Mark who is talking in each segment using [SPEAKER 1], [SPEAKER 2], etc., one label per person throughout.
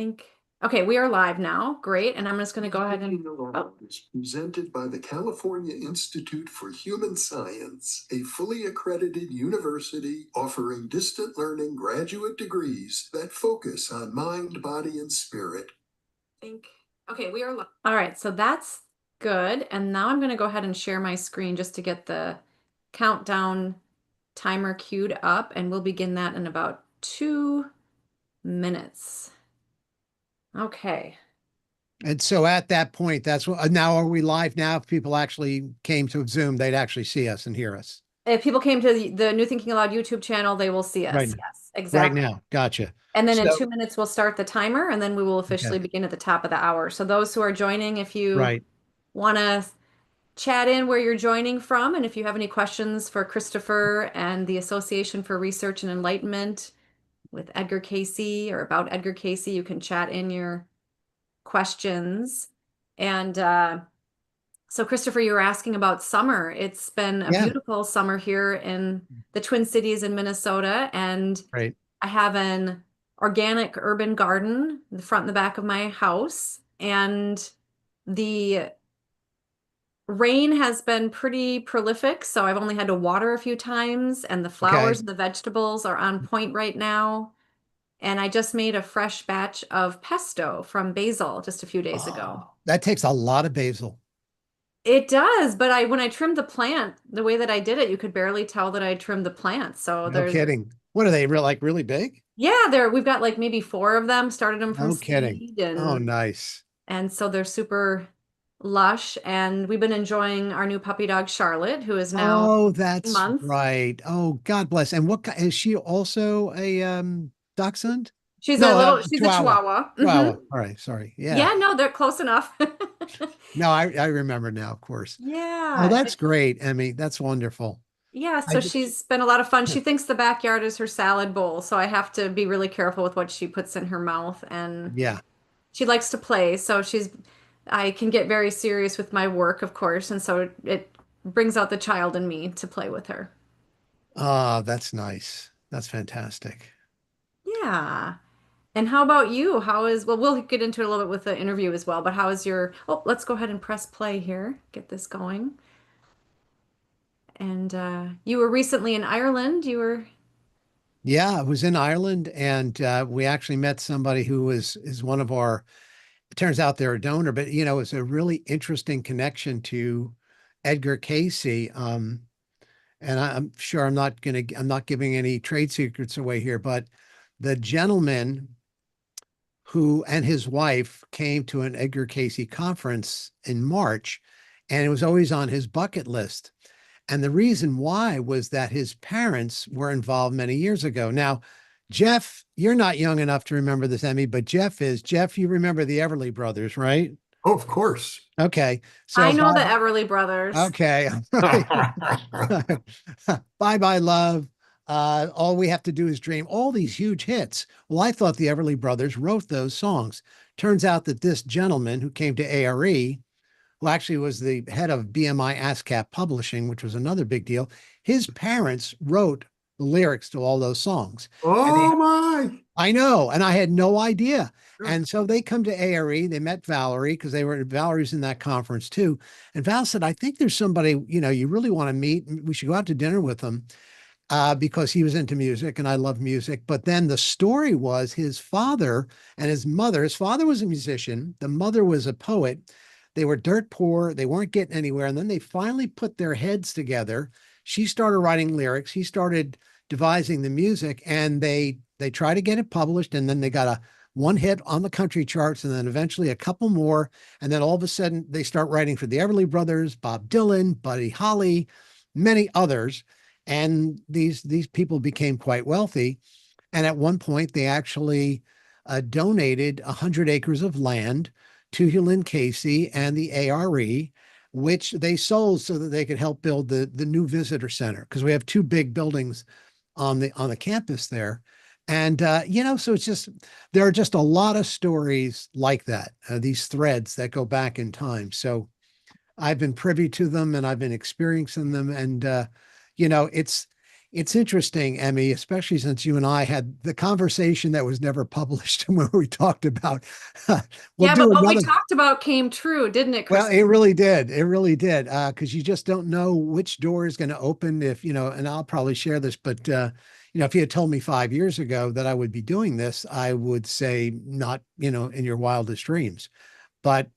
[SPEAKER 1] think, okay, we are live now. Great. And I'm just going to go ahead and,
[SPEAKER 2] oh. Is presented by the California Institute for Human Science, a fully accredited university offering distant learning graduate degrees that focus on mind, body, and spirit.
[SPEAKER 1] Think, okay, we are live. All right, so that's good. And now I'm going to go ahead and share my screen just to get the countdown timer queued up, and we'll begin that in about 2 minutes. Okay.
[SPEAKER 3] And so at that point, that's what, now are we live now? If people actually came to Zoom, they'd actually see us and hear us.
[SPEAKER 1] If people came to the New Thinking Aloud YouTube channel, they will see us.
[SPEAKER 3] Right.
[SPEAKER 1] Yes, exactly.
[SPEAKER 3] Right now. Gotcha.
[SPEAKER 1] And then in 2 minutes, we'll start the timer, and then we will officially
[SPEAKER 3] Okay.
[SPEAKER 1] begin at the top of the hour. So those who are joining, if you
[SPEAKER 3] Right.
[SPEAKER 1] want to chat in where you're joining from, and if you have any questions for Christopher and the Association for Research and Enlightenment with Edgar Cayce or about Edgar Cayce, you can chat in your questions. And so Christopher, you were asking about summer. It's been a beautiful summer here in the Twin Cities in Minnesota, and
[SPEAKER 3] right.
[SPEAKER 1] I have an organic urban garden in the front and the back of my house, and the rain has been pretty prolific, so I've only had to water a few times, and the flowers and the vegetables are on point right now. And I just made a fresh batch of pesto from basil just a few days ago.
[SPEAKER 3] That takes a lot of basil.
[SPEAKER 1] It does, but when I trimmed the plant, the way that I did it, you could barely tell that I trimmed the plant. So
[SPEAKER 3] no kidding. What are they really big?
[SPEAKER 1] Yeah, we've got like maybe 4 of them, started them from
[SPEAKER 3] no
[SPEAKER 1] seed.
[SPEAKER 3] Kidding.
[SPEAKER 1] And,
[SPEAKER 3] oh, nice.
[SPEAKER 1] And so they're super lush, and we've been enjoying our new puppy dog, Charlotte, who is now
[SPEAKER 3] that's
[SPEAKER 1] 2 months.
[SPEAKER 3] Right. Oh, God bless. And what is she also a dachshund?
[SPEAKER 1] She's a Chihuahua.
[SPEAKER 3] Chihuahua. All right. Sorry. Yeah.
[SPEAKER 1] Yeah, no, they're close enough.
[SPEAKER 3] No, I remember now, of course.
[SPEAKER 1] Yeah.
[SPEAKER 3] Oh, that's great, Emmy. That's wonderful.
[SPEAKER 1] Yeah, so she's been a lot of fun. She thinks the backyard is her salad bowl, so I have to be really careful with what she puts in her mouth. And
[SPEAKER 3] yeah,
[SPEAKER 1] she likes to play, so I can get very serious with my work, of course, and so it brings out the child in me to play with her.
[SPEAKER 3] Ah, that's nice. That's fantastic.
[SPEAKER 1] Yeah. And how about you? Well, we'll get into it a little bit with the interview as well, but let's go ahead and press play here, get this going. And you were recently in Ireland.
[SPEAKER 3] Yeah, I was in Ireland, and we actually met somebody who is one of our, it turns out they're a donor, but it's a really interesting connection to Edgar Cayce. And I'm sure I'm not giving any trade secrets away here, but the gentleman who and his wife came to an Edgar Cayce conference in March, and it was always on his bucket list. And the reason why was that his parents were involved many years ago. Now, Jeff, you're not young enough to remember this, Emmy, but Jeff, you remember the Everly brothers, right?
[SPEAKER 2] Oh, of course.
[SPEAKER 3] Okay.
[SPEAKER 1] So I know the Everly brothers.
[SPEAKER 3] Okay. Bye-bye, love. All we have to do is dream. All these huge hits. Well, I thought the Everly brothers wrote those songs. Turns out that this gentleman who came to A.R.E., who actually was the head of BMI ASCAP Publishing, which was another big deal, his parents wrote the lyrics to all those songs.
[SPEAKER 2] Oh, my.
[SPEAKER 3] I know. And I had no idea. And so they come to A.R.E. They met Valerie because Valerie's in that conference too. And Val said, I think there's somebody, you really want to meet. We should go out to dinner with him because he was into music and I love music. But then the story was his father and his mother. His father was a musician. The mother was a poet. They were dirt poor. They weren't getting anywhere. And then they finally put their heads together. She started writing lyrics. He started devising the music, and they tried to get it published. And then they got one hit on the country charts, and then eventually a couple more. And then all of a sudden they start writing for the Everly Brothers, Bob Dylan, Buddy Holly, many others. And these people became quite wealthy. And at one point they actually donated 100 acres of land to Helen Cayce and the A.R.E., which they sold so that they could help build the new visitor center, because we have 2 big buildings on the campus there. And so it's just, there are just a lot of stories like that, these threads that go back in time. So I've been privy to them and I've been experiencing them, and it's It's interesting, Emmy, especially since you and I had the conversation that was never published when we talked about we'll
[SPEAKER 1] Yeah, but
[SPEAKER 3] do
[SPEAKER 1] what we
[SPEAKER 3] another.
[SPEAKER 1] talked about came true, didn't it,
[SPEAKER 3] Well,
[SPEAKER 1] Chris?
[SPEAKER 3] it really did. It really did. Because you just don't know which door is going to open if, and I'll probably share this, but if you had told me 5 years ago that I would be doing this, I would say not, in your wildest dreams. But,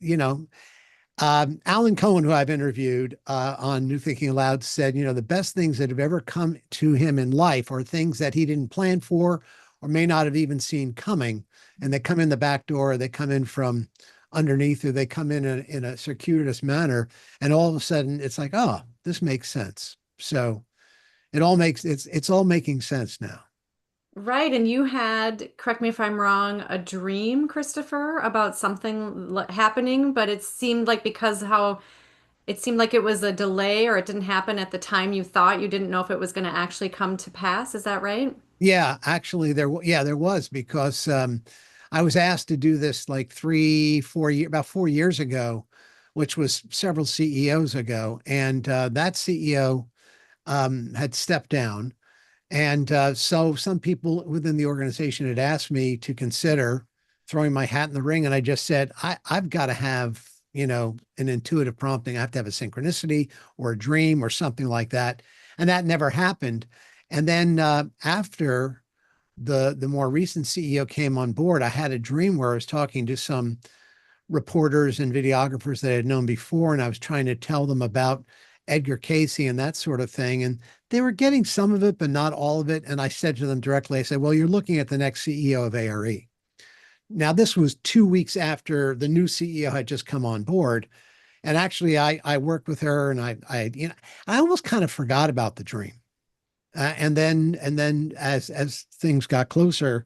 [SPEAKER 3] Alan Cohen, who I've interviewed on New Thinking Aloud, said, the best things that have ever come to him in life are things that he didn't plan for or may not have even seen coming. And they come in the back door, or they come in from underneath, or they come in a circuitous manner. And all of a sudden it's like, oh, this makes sense. So it's all making sense now.
[SPEAKER 1] Right, and you had, correct me if I'm wrong, a dream, Christopher, about something happening, but it seemed like because how it seemed like it was a delay or it didn't happen at the time you thought, you didn't know if it was going to actually come to pass. Is that right?
[SPEAKER 3] Yeah, actually there was because I was asked to do this like 4 years, about 4 years ago, which was several CEOs ago. And that CEO had stepped down. And so some people within the organization had asked me to consider throwing my hat in the ring. And I just said, I've got to have, an intuitive prompting. I have to have a synchronicity or a dream or something like that. And that never happened. And then after the more recent CEO came on board, I had a dream where I was talking to some reporters and videographers that I had known before, and I was trying to tell them about Edgar Cayce and that sort of thing. And they were getting some of it, but not all of it. And I said to them directly, I said, well, you're looking at the next CEO of A.R.E. Now, this was 2 weeks after the new CEO had just come on board. And actually, I worked with her, and I almost kind of forgot about the dream. And then as things got closer,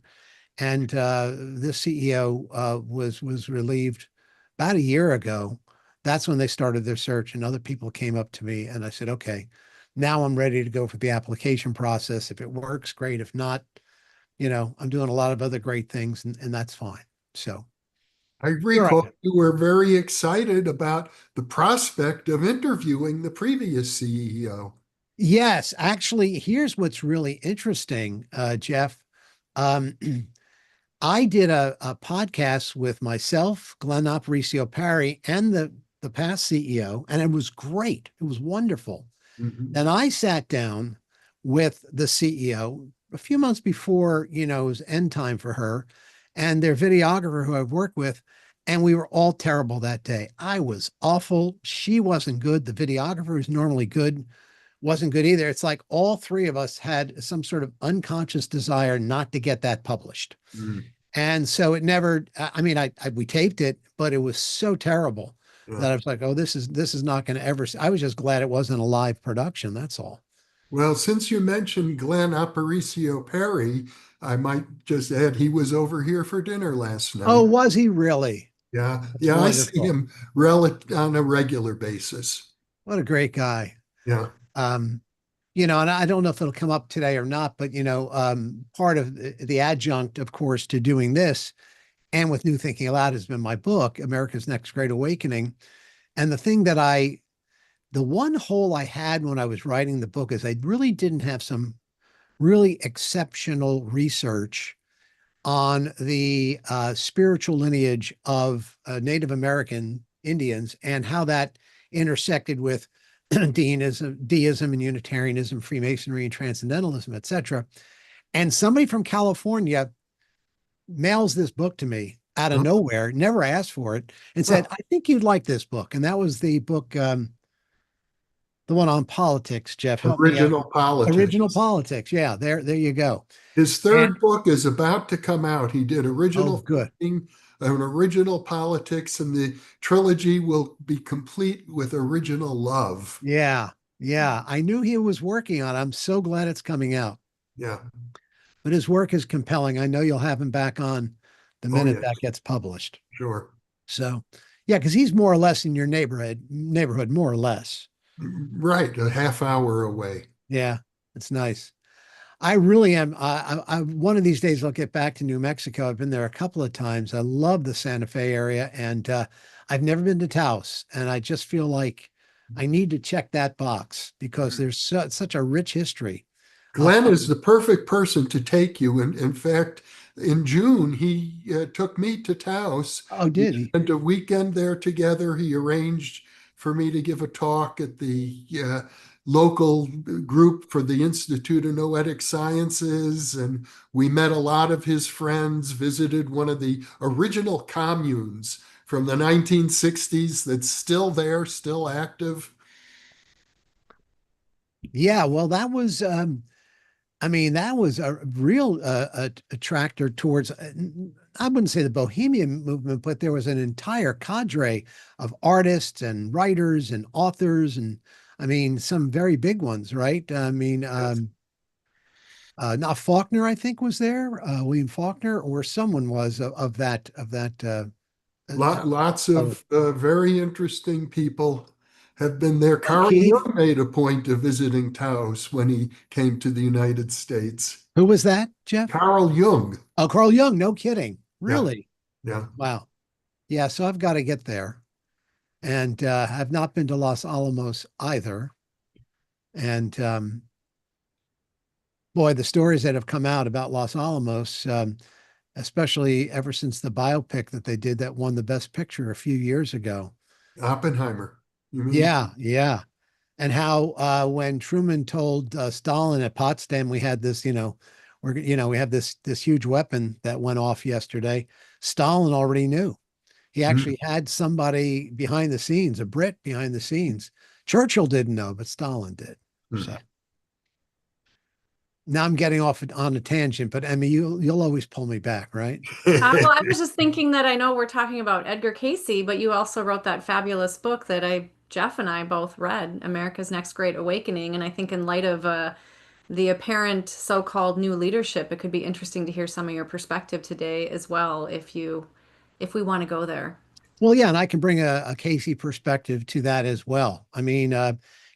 [SPEAKER 3] and this CEO was relieved about a year ago. That's when they started their search, and other people came up to me, and I said, "Okay, now I'm ready to go for the application process. If it works, great. If not, I'm doing a lot of other great things, and that's fine." So
[SPEAKER 2] I
[SPEAKER 3] you're
[SPEAKER 2] recall
[SPEAKER 3] right.
[SPEAKER 2] you were very excited about the prospect of interviewing the previous CEO.
[SPEAKER 3] Yes, actually, here's what's really interesting, Jeff. Um, I did a podcast with myself, Glenn Aparicio-Parry, and the past CEO, and it was great. It was wonderful.
[SPEAKER 2] Mhm.
[SPEAKER 3] And I sat down with the CEO a few months before, it was end time for her and their videographer who I've worked with. And we were all terrible that day. I was awful. She wasn't good. The videographer who's normally good wasn't good either. It's like all three of us had some sort of unconscious desire not to get that published.
[SPEAKER 2] Mm.
[SPEAKER 3] And so it never, I mean, we taped it, but it was so terrible
[SPEAKER 2] Yeah.
[SPEAKER 3] that I was like, oh, this is not going to ever, I was just glad it wasn't a live production. That's all.
[SPEAKER 2] Well, since you mentioned Glenn Aparicio Perry, I might just add he was over here for dinner last
[SPEAKER 3] Oh,
[SPEAKER 2] night.
[SPEAKER 3] was he really?
[SPEAKER 2] Yeah,
[SPEAKER 3] That's
[SPEAKER 2] yeah, I see
[SPEAKER 3] wonderful.
[SPEAKER 2] him on a regular basis.
[SPEAKER 3] What a great guy.
[SPEAKER 2] Yeah.
[SPEAKER 3] Um, and I don't know if it'll come up today or not, but part of the adjunct, of course, to doing this and with New Thinking Aloud has been my book, America's Next Great Awakening. And the one hole I had when I was writing the book is I really didn't have some really exceptional research on the spiritual lineage of Native American Indians and how that intersected with deism and Unitarianism, Freemasonry and Transcendentalism, etc. And somebody from California mails this book to me out of
[SPEAKER 2] Huh?
[SPEAKER 3] nowhere, never asked for it, and
[SPEAKER 2] Huh.
[SPEAKER 3] said, "I think you'd like this book." And that was the book, the one on politics. Jeff, help me out.
[SPEAKER 2] Original
[SPEAKER 3] Original
[SPEAKER 2] politics.
[SPEAKER 3] Politics. Yeah, there you go.
[SPEAKER 2] His
[SPEAKER 3] And
[SPEAKER 2] third book is about to come out. He did
[SPEAKER 3] oh,
[SPEAKER 2] original
[SPEAKER 3] good.
[SPEAKER 2] thinking and original politics, and the trilogy will be complete with original love.
[SPEAKER 3] Yeah, yeah. I knew he was working on it. I'm so glad it's coming out.
[SPEAKER 2] Yeah.
[SPEAKER 3] But his work is compelling. I know you'll have him back on the
[SPEAKER 2] Oh,
[SPEAKER 3] minute
[SPEAKER 2] yes,
[SPEAKER 3] that gets published.
[SPEAKER 2] sure.
[SPEAKER 3] So, yeah, because he's more or less in your neighborhood, more or less.
[SPEAKER 2] Right, a half hour away.
[SPEAKER 3] Yeah, it's nice. I really am. One of these days I'll get back to New Mexico. I've been there a couple of times. I love the Santa Fe area, and I've never been to Taos, and I just feel like I need to check that box because there's such a rich history
[SPEAKER 2] Glenn is the perfect person to take you. And in fact, in June, he took me to Taos.
[SPEAKER 3] Oh,
[SPEAKER 2] We
[SPEAKER 3] did he?
[SPEAKER 2] spent a weekend there together. He arranged for me to give a talk at the local group for the Institute of Noetic Sciences. And we met a lot of his friends, visited one of the original communes from the 1960s that's still there, still active.
[SPEAKER 3] Yeah, well, that was I mean, that was a real attractor towards, I wouldn't say the Bohemian movement, but there was an entire cadre of artists and writers and authors, and I mean, some very big ones, right? I mean,
[SPEAKER 2] Yes.
[SPEAKER 3] now Faulkner, I think, was there, William Faulkner, or someone was of that.
[SPEAKER 2] Lots
[SPEAKER 3] Oh,
[SPEAKER 2] of very interesting people have been there.
[SPEAKER 3] Bill
[SPEAKER 2] Carl
[SPEAKER 3] Keith.
[SPEAKER 2] Jung made a point of visiting Taos when he came to the United States.
[SPEAKER 3] Who was that, Jeff?
[SPEAKER 2] Carl Jung.
[SPEAKER 3] Oh, Carl Jung. No kidding.
[SPEAKER 2] Yeah,
[SPEAKER 3] Really?
[SPEAKER 2] yeah.
[SPEAKER 3] Wow. Yeah. So I've got to get there. And have not been to Los Alamos either. And boy, the stories that have come out about Los Alamos, especially ever since the biopic that they did that won the Best Picture a few years ago.
[SPEAKER 2] Oppenheimer. You mean?
[SPEAKER 3] Yeah, yeah. And how when Truman told Stalin at Potsdam, we had this, we have this huge weapon that went off yesterday. Stalin already knew. He
[SPEAKER 2] Mm,
[SPEAKER 3] actually had somebody behind the scenes, a Brit behind the scenes. Churchill didn't know, but Stalin did. So
[SPEAKER 2] mm.
[SPEAKER 3] now I'm getting off on a tangent, but Emmy, you'll always pull me back, right?
[SPEAKER 1] Well, I was just thinking that I know we're talking about Edgar Cayce, but you also wrote that fabulous book that Jeff and I both read, America's Next Great Awakening. And I think in light of the apparent so-called new leadership, it could be interesting to hear some of your perspective today as well, if we want to go there.
[SPEAKER 3] Well, yeah, and I can bring a Cayce perspective to that as well. I mean,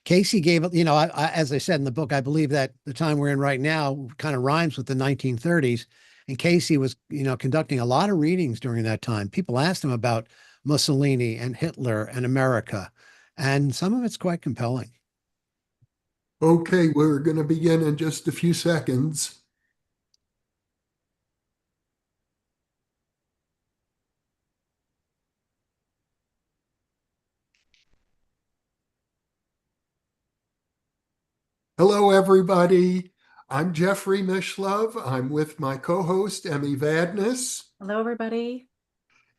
[SPEAKER 3] Cayce gave, as I said in the book, I believe that the time we're in right now kind of rhymes with the 1930s. And Cayce was, conducting a lot of readings during that time. People asked him about Mussolini and Hitler and America, and some of it's quite compelling.
[SPEAKER 2] Okay, we're going to begin in just a few seconds. Hello, everybody. I'm Jeffrey Mishlove. I'm with my co-host, Emmy Vadnais.
[SPEAKER 1] Hello, everybody.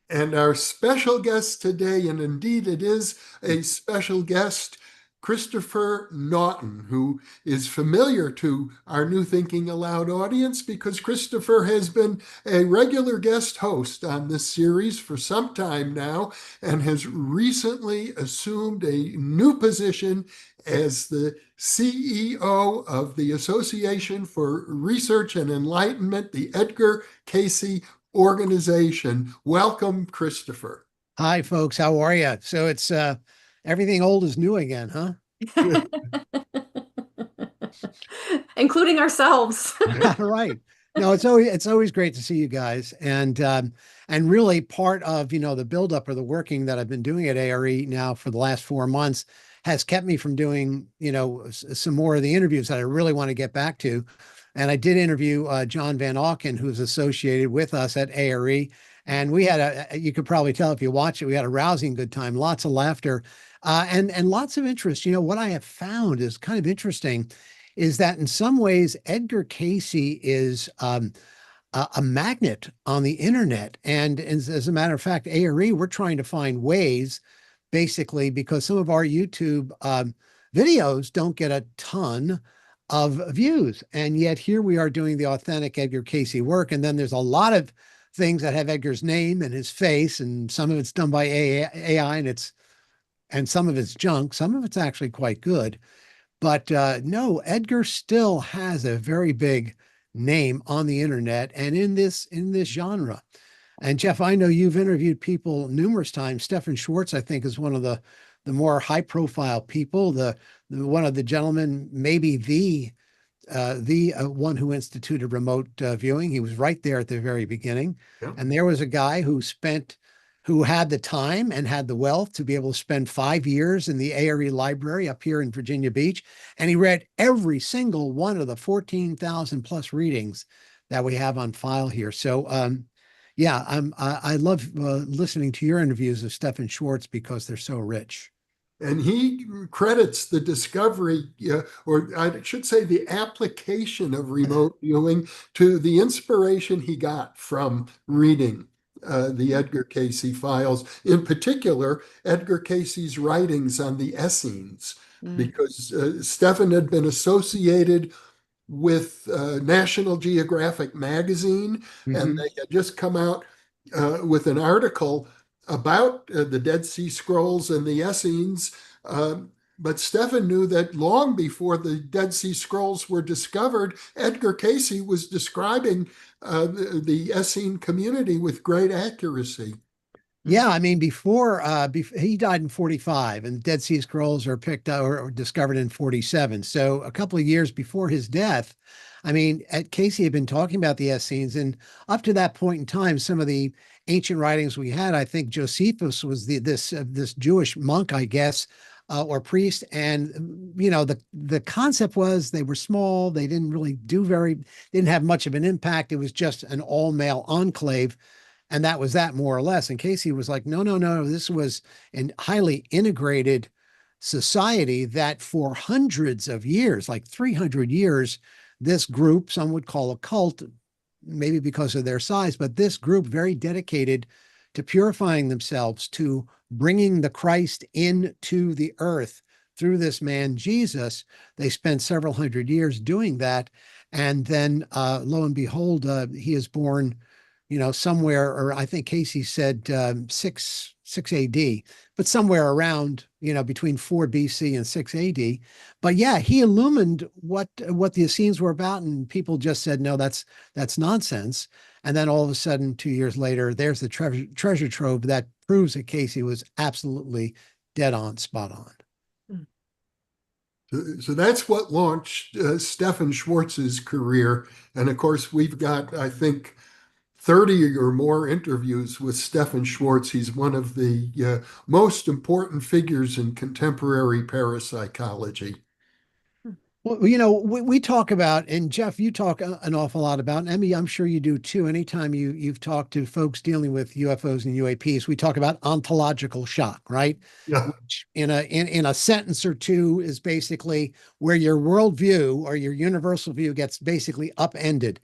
[SPEAKER 2] And our special guest today, and indeed it is a special guest, Christopher Naughton, who is familiar to our New Thinking Aloud audience because Christopher has been a regular guest host on this series for some time now and has recently assumed a new position as the CEO of the Association for Research and Enlightenment, the Edgar Cayce organization. Welcome, Christopher.
[SPEAKER 3] Hi, folks. How are you? So it's everything old is new again, huh?
[SPEAKER 1] Including ourselves.
[SPEAKER 3] Right. No, it's always great to see you guys, and really part of the buildup or the working that I've been doing at A.R.E. now for the last 4 months has kept me from doing some more of the interviews that I really want to get back to. And I did interview John Van Auken, who's associated with us at A.R.E. And we had you could probably tell if you watch it, we had a rousing good time, lots of laughter, and lots of interest. What I have found is kind of interesting is that in some ways, Edgar Cayce is a magnet on the internet. And as a matter of fact, A.R.E., we're trying to find ways, basically, because some of our YouTube videos don't get a ton of views. And yet here we are doing the authentic Edgar Cayce work. And then there's a lot of things that have Edgar's name and his face, and some of it's done by AI, and some of it's junk. Some of it's actually quite good. But no, Edgar still has a very big name on the internet and in this genre. And Jeff, I know you've interviewed people numerous times. Stefan Schwartz, I think, is one of the more high profile people. The one of the gentlemen, maybe the one who instituted remote viewing. He was right there at the very beginning.
[SPEAKER 2] Yeah.
[SPEAKER 3] And there was a guy who spent who had the time and had the wealth to be able to spend 5 years in the A.R.E. library up here in Virginia Beach. And he read every single one of the 14,000 plus readings that we have on file here. So, yeah, I love listening to your interviews of Stephen Schwartz because they're so rich.
[SPEAKER 2] And he credits the discovery, or I should say, the application of remote viewing to the inspiration he got from reading the Edgar Cayce files, in particular, Edgar Cayce's writings on the Essenes,
[SPEAKER 1] Mm.
[SPEAKER 2] because Stephen had been associated with National Geographic magazine, and
[SPEAKER 3] Hmm.
[SPEAKER 2] they had just come out with an article about the Dead Sea Scrolls and the Essenes. But Stephen knew that long before the Dead Sea Scrolls were discovered, Edgar Cayce was describing the Essene community with great accuracy.
[SPEAKER 1] Mm.
[SPEAKER 3] Yeah, I mean, before he died in 45, and the Dead Sea Scrolls are picked up or discovered in 47. So a couple of years before his death, I mean, at Cayce had been talking about the Essenes, and up to that point in time, some of the ancient writings we had, I think Josephus was this Jewish monk, I guess, or priest, and the concept was they were small, they didn't really didn't have much of an impact. It was just an all male enclave, and that was that, more or less. And Cayce was like, no, no, no, this was a highly integrated society that for hundreds of years, like 300 years, this group, some would call a cult, maybe because of their size, but this group very dedicated to purifying themselves, to bringing the Christ into the earth through this man, Jesus. They spent several hundred years doing that. And then lo and behold, he is born, somewhere, or I think Cayce said 6 AD, but somewhere around, between 4 BC and 6 AD. But yeah, he illumined what the Essenes were about, and people just said, no, that's nonsense. And then all of a sudden, 2 years later, there's the treasure trove that proves that Cayce was absolutely dead on, spot on.
[SPEAKER 1] Mm.
[SPEAKER 2] So that's what launched Stephen Schwartz's career. And of course, we've got, I think, 30 or more interviews with Stephen Schwartz. He's one of the most important figures in contemporary parapsychology.
[SPEAKER 3] Well, we talk about, and Jeff, you talk an awful lot about, and Emmy, I'm sure you do too. Anytime you've talked to folks dealing with UFOs and UAPs, we talk about ontological shock, right?
[SPEAKER 2] Yeah.
[SPEAKER 3] Which in a sentence or two is basically where your worldview or your universal view gets basically upended.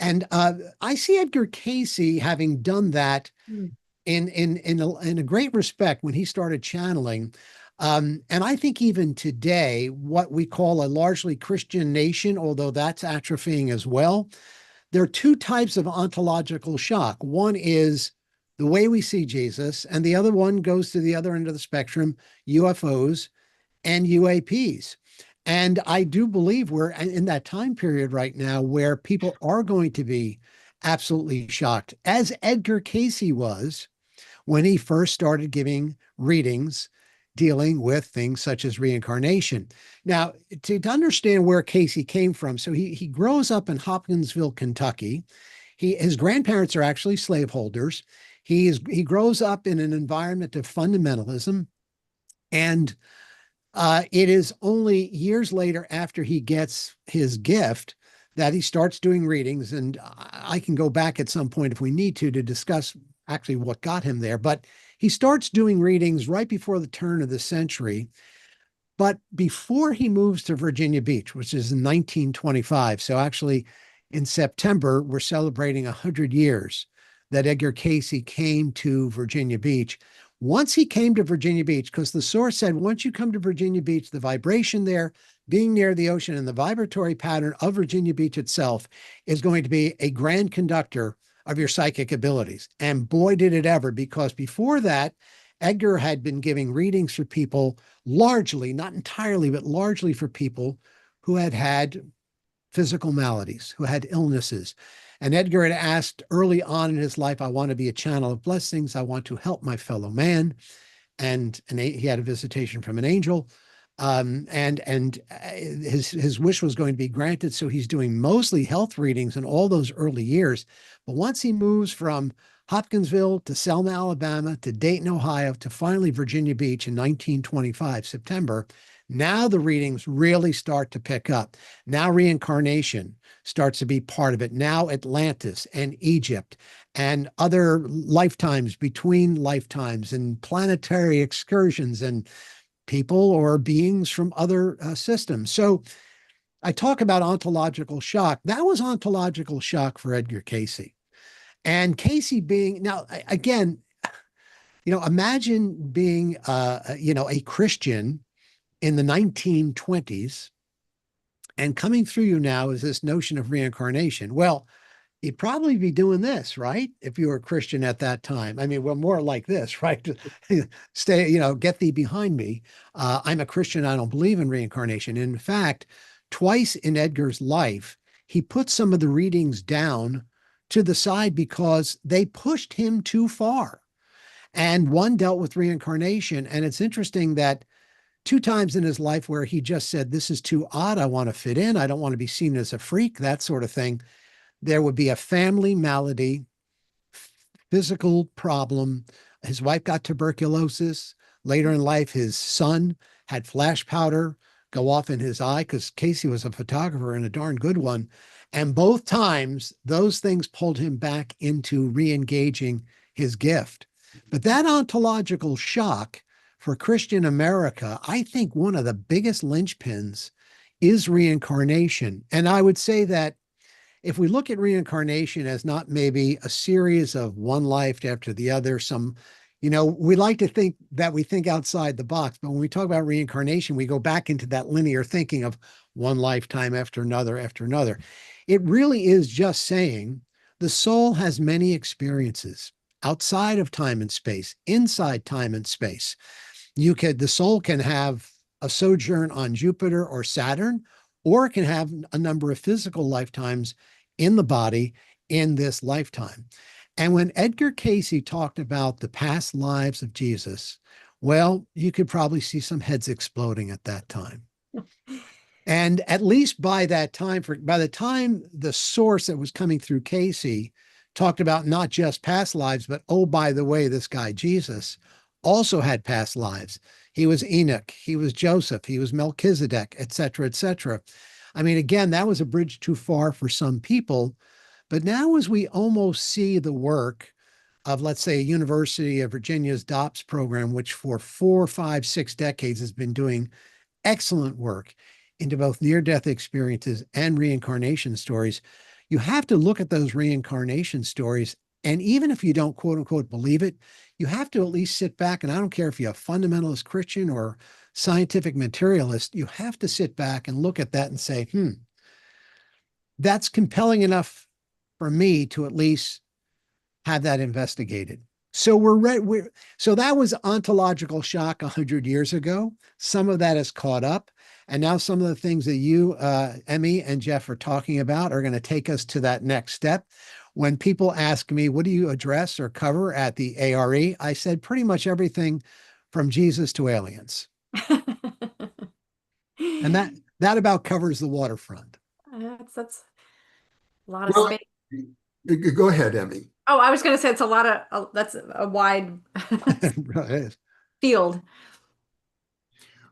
[SPEAKER 3] And I see Edgar Cayce having done that
[SPEAKER 1] Mm.
[SPEAKER 3] in a great respect when he started channeling. And I think even today, what we call a largely Christian nation, although that's atrophying as well, there are two types of ontological shock. One is the way we see Jesus, and the other one goes to the other end of the spectrum, UFOs and UAPs. And I do believe we're in that time period right now where people are going to be absolutely shocked, as Edgar Cayce was when he first started giving readings dealing with things such as reincarnation. Now, to understand where Cayce came from, so he grows up in Hopkinsville, Kentucky. His grandparents are actually slaveholders. He grows up in an environment of fundamentalism, and it is only years later, after he gets his gift, that he starts doing readings. And I can go back at some point if we need to discuss actually what got him there. But he starts doing readings right before the turn of the century. But before he moves to Virginia Beach, which is in 1925, so actually in September, we're celebrating 100 years that Edgar Cayce came to Virginia Beach. Once he came to Virginia Beach, because the source said, once you come to Virginia Beach, the vibration there, being near the ocean, and the vibratory pattern of Virginia Beach itself is going to be a grand conductor of your psychic abilities. And boy, did it ever, because before that, Edgar had been giving readings for people, largely, not entirely, but largely for people who had had physical maladies, who had illnesses. And Edgar had asked early on in his life, I want to be a channel of blessings. I want to help my fellow man. And he had a visitation from an angel. And his wish was going to be granted. So he's doing mostly health readings in all those early years. But once he moves from Hopkinsville to Selma, Alabama to Dayton, Ohio to finally Virginia Beach in 1925, September. Now the readings really start to pick up. Now reincarnation starts to be part of it. Now Atlantis and Egypt and other lifetimes between lifetimes and planetary excursions and people or beings from other systems. So I talk about ontological shock. That was ontological shock for Edgar Cayce. And Cayce being, now, again, imagine being, a Christian in the 1920s and coming through you now is this notion of reincarnation. Well, you'd probably be doing this, right? If you were a Christian at that time. I mean, we're more like this, right? Stay, get thee behind me. I'm a Christian. I don't believe in reincarnation. In fact, twice in Edgar's life, he put some of the readings down to the side because they pushed him too far. And one dealt with reincarnation. And it's interesting that two times in his life where he just said, this is too odd. I want to fit in. I don't want to be seen as a freak, that sort of thing. There would be a family malady, physical problem. His wife got tuberculosis. Later in life, his son had flash powder go off in his eye because Cayce was a photographer and a darn good one. And both times, those things pulled him back into re-engaging his gift. But that ontological shock for Christian America, I think one of the biggest linchpins is reincarnation. And I would say that if we look at reincarnation as not maybe a series of one life after the other, we like to think that we think outside the box, but when we talk about reincarnation, we go back into that linear thinking of one lifetime after another after another. It really is just saying the soul has many experiences outside of time and space, inside time and space. The soul can have a sojourn on Jupiter or Saturn, or it can have a number of physical lifetimes in the body in this lifetime. And when Edgar Cayce talked about the past lives of Jesus, well, you could probably see some heads exploding at that time. And at least by that time, by the time the source that was coming through Cayce talked about not just past lives, but, oh, by the way, this guy, Jesus, also had past lives. He was Enoch, he was Joseph, he was Melchizedek, et cetera, et cetera. I mean, again, that was a bridge too far for some people. But now as we almost see the work of, let's say, University of Virginia's DOPS program, which for 4, 5, 6 decades has been doing excellent work into both near-death experiences and reincarnation stories, you have to look at those reincarnation stories. And even if you don't, quote unquote, believe it, you have to at least sit back. And I don't care if you're a fundamentalist Christian or scientific materialist, you have to sit back and look at that and say, that's compelling enough for me to at least have that investigated. So so that was ontological shock 100 years ago. Some of that is caught up. And now some of the things that you, Emmy and Jeff are talking about are going to take us to that next step. When people ask me, what do you address or cover at the A.R.E? I said pretty much everything from Jesus to aliens. And that about covers the waterfront.
[SPEAKER 1] That's a lot of space.
[SPEAKER 2] Go ahead, Emmy.
[SPEAKER 1] Oh, I was going to say it's a lot of, that's a wide field.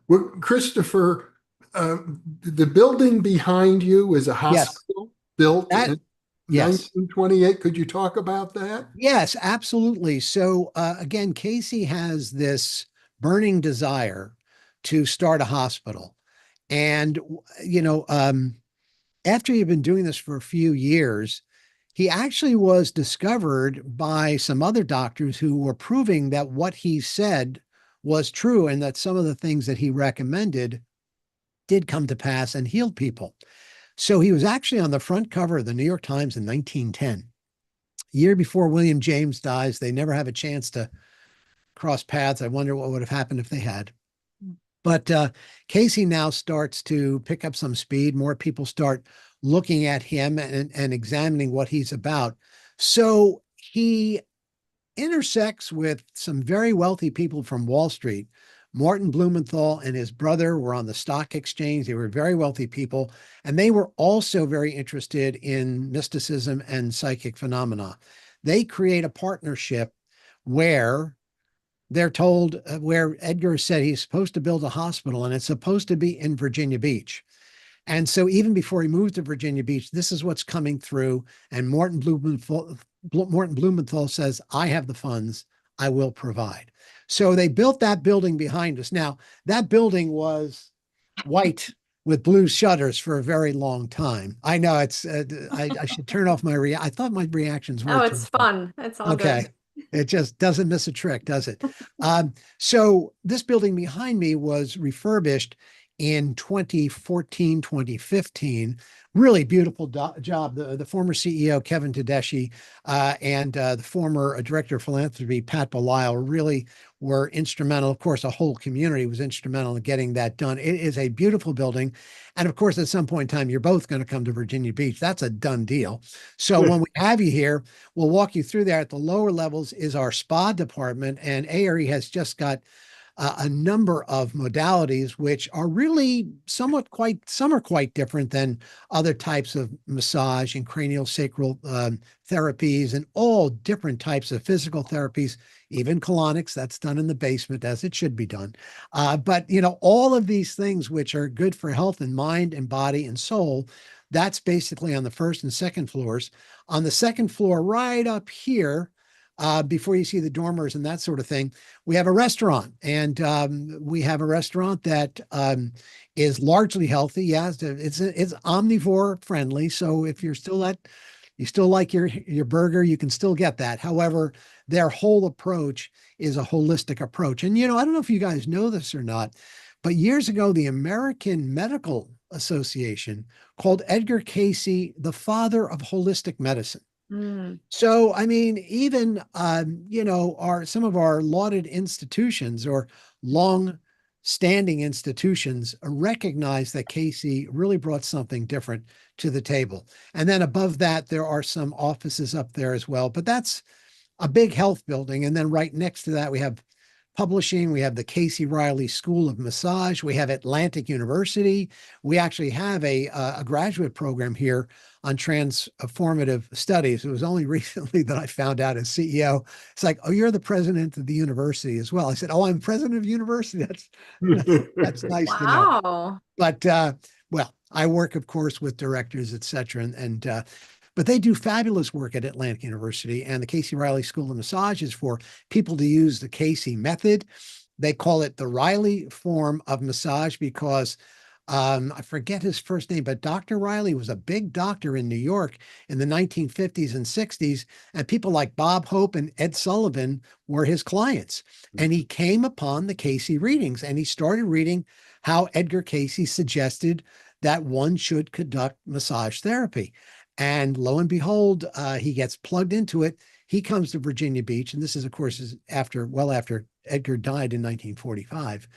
[SPEAKER 2] Well, Christopher, the building behind you is a hospital built in 1928. Could you talk about that?
[SPEAKER 3] Yes, absolutely. So again, Cayce has this burning desire to start a hospital. And, after he'd been doing this for a few years, he actually was discovered by some other doctors who were proving that what he said was true and that some of the things that he recommended did come to pass and healed people. So he was actually on the front cover of the New York Times in 1910. A year before William James dies, they never have a chance to cross paths. I wonder what would have happened if they had. But Cayce now starts to pick up some speed. More people start looking at him and examining what he's about. So he intersects with some very wealthy people from Wall Street. Martin Blumenthal and his brother were on the stock exchange. They were very wealthy people, and they were also very interested in mysticism and psychic phenomena. they create a partnership where they're told, where Edgar said he's supposed to build a hospital and it's supposed to be in Virginia Beach. And so even before he moved to Virginia Beach, this is what's coming through. And Morton Blumenthal says, I have the funds, I will provide. So they built that building behind us. Now, that building was white with blue shutters for a very long time. I know it's, I should turn off I thought my reactions
[SPEAKER 1] Oh,
[SPEAKER 3] were
[SPEAKER 1] it's
[SPEAKER 3] turned off.
[SPEAKER 1] fun. It's all
[SPEAKER 3] Okay.
[SPEAKER 1] good.
[SPEAKER 3] It just doesn't miss a trick, does it? So this building behind me was refurbished in 2014, 2015. Really beautiful job. The former CEO, Kevin Tedeschi, and the former director of philanthropy, Pat Belisle, really were instrumental. Of course, the whole community was instrumental in getting that done. It is a beautiful building. And of course, at some point in time, you're both going to come to Virginia Beach. That's a done deal. So when we have you here, we'll walk you through there. At the lower levels is our spa department, and A.R.E has just got a number of modalities which are really some are quite different than other types of massage and cranial sacral therapies, and all different types of physical therapies, even colonics. That's done in the basement as it should be done. But all of these things which are good for health and mind and body and soul, that's basically on the first and second floors. On the second floor, right up here, before you see the dormers and that sort of thing, we have a restaurant. And we have a restaurant that is largely healthy. Yes, it's omnivore friendly. So if you still like your burger, you can still get that. However, their whole approach is a holistic approach. And I don't know if you guys know this or not, but years ago, the American Medical Association called Edgar Cayce the father of holistic medicine.
[SPEAKER 1] Mm.
[SPEAKER 3] So, I mean, even some of our lauded institutions or long-standing institutions recognize that Cayce really brought something different to the table. And then above that, there are some offices up there as well. But that's a big health building. And then right next to that, we have publishing. We have the Cayce Riley School of Massage. We have Atlantic University. We actually have a graduate program here on transformative studies. It was only recently that I found out as CEO. It's like, oh, you're the president of the university as well. I said, oh, I'm president of the university. That's nice to know.
[SPEAKER 1] Wow.
[SPEAKER 3] But well, I work, of course, with directors, et cetera, and but they do fabulous work at Atlantic University, and the Cayce Riley School of Massage is for people to use the Cayce method. They call it the Riley form of massage because I forget his first name, but Dr. Riley was a big doctor in New York in the 1950s and 60s, and people like Bob Hope and Ed Sullivan were his clients. And he came upon the Cayce readings, and he started reading how Edgar Cayce suggested that one should conduct massage therapy. And lo and behold, he gets plugged into it. He comes to Virginia Beach, and this is, of course, well after Edgar died in 1945,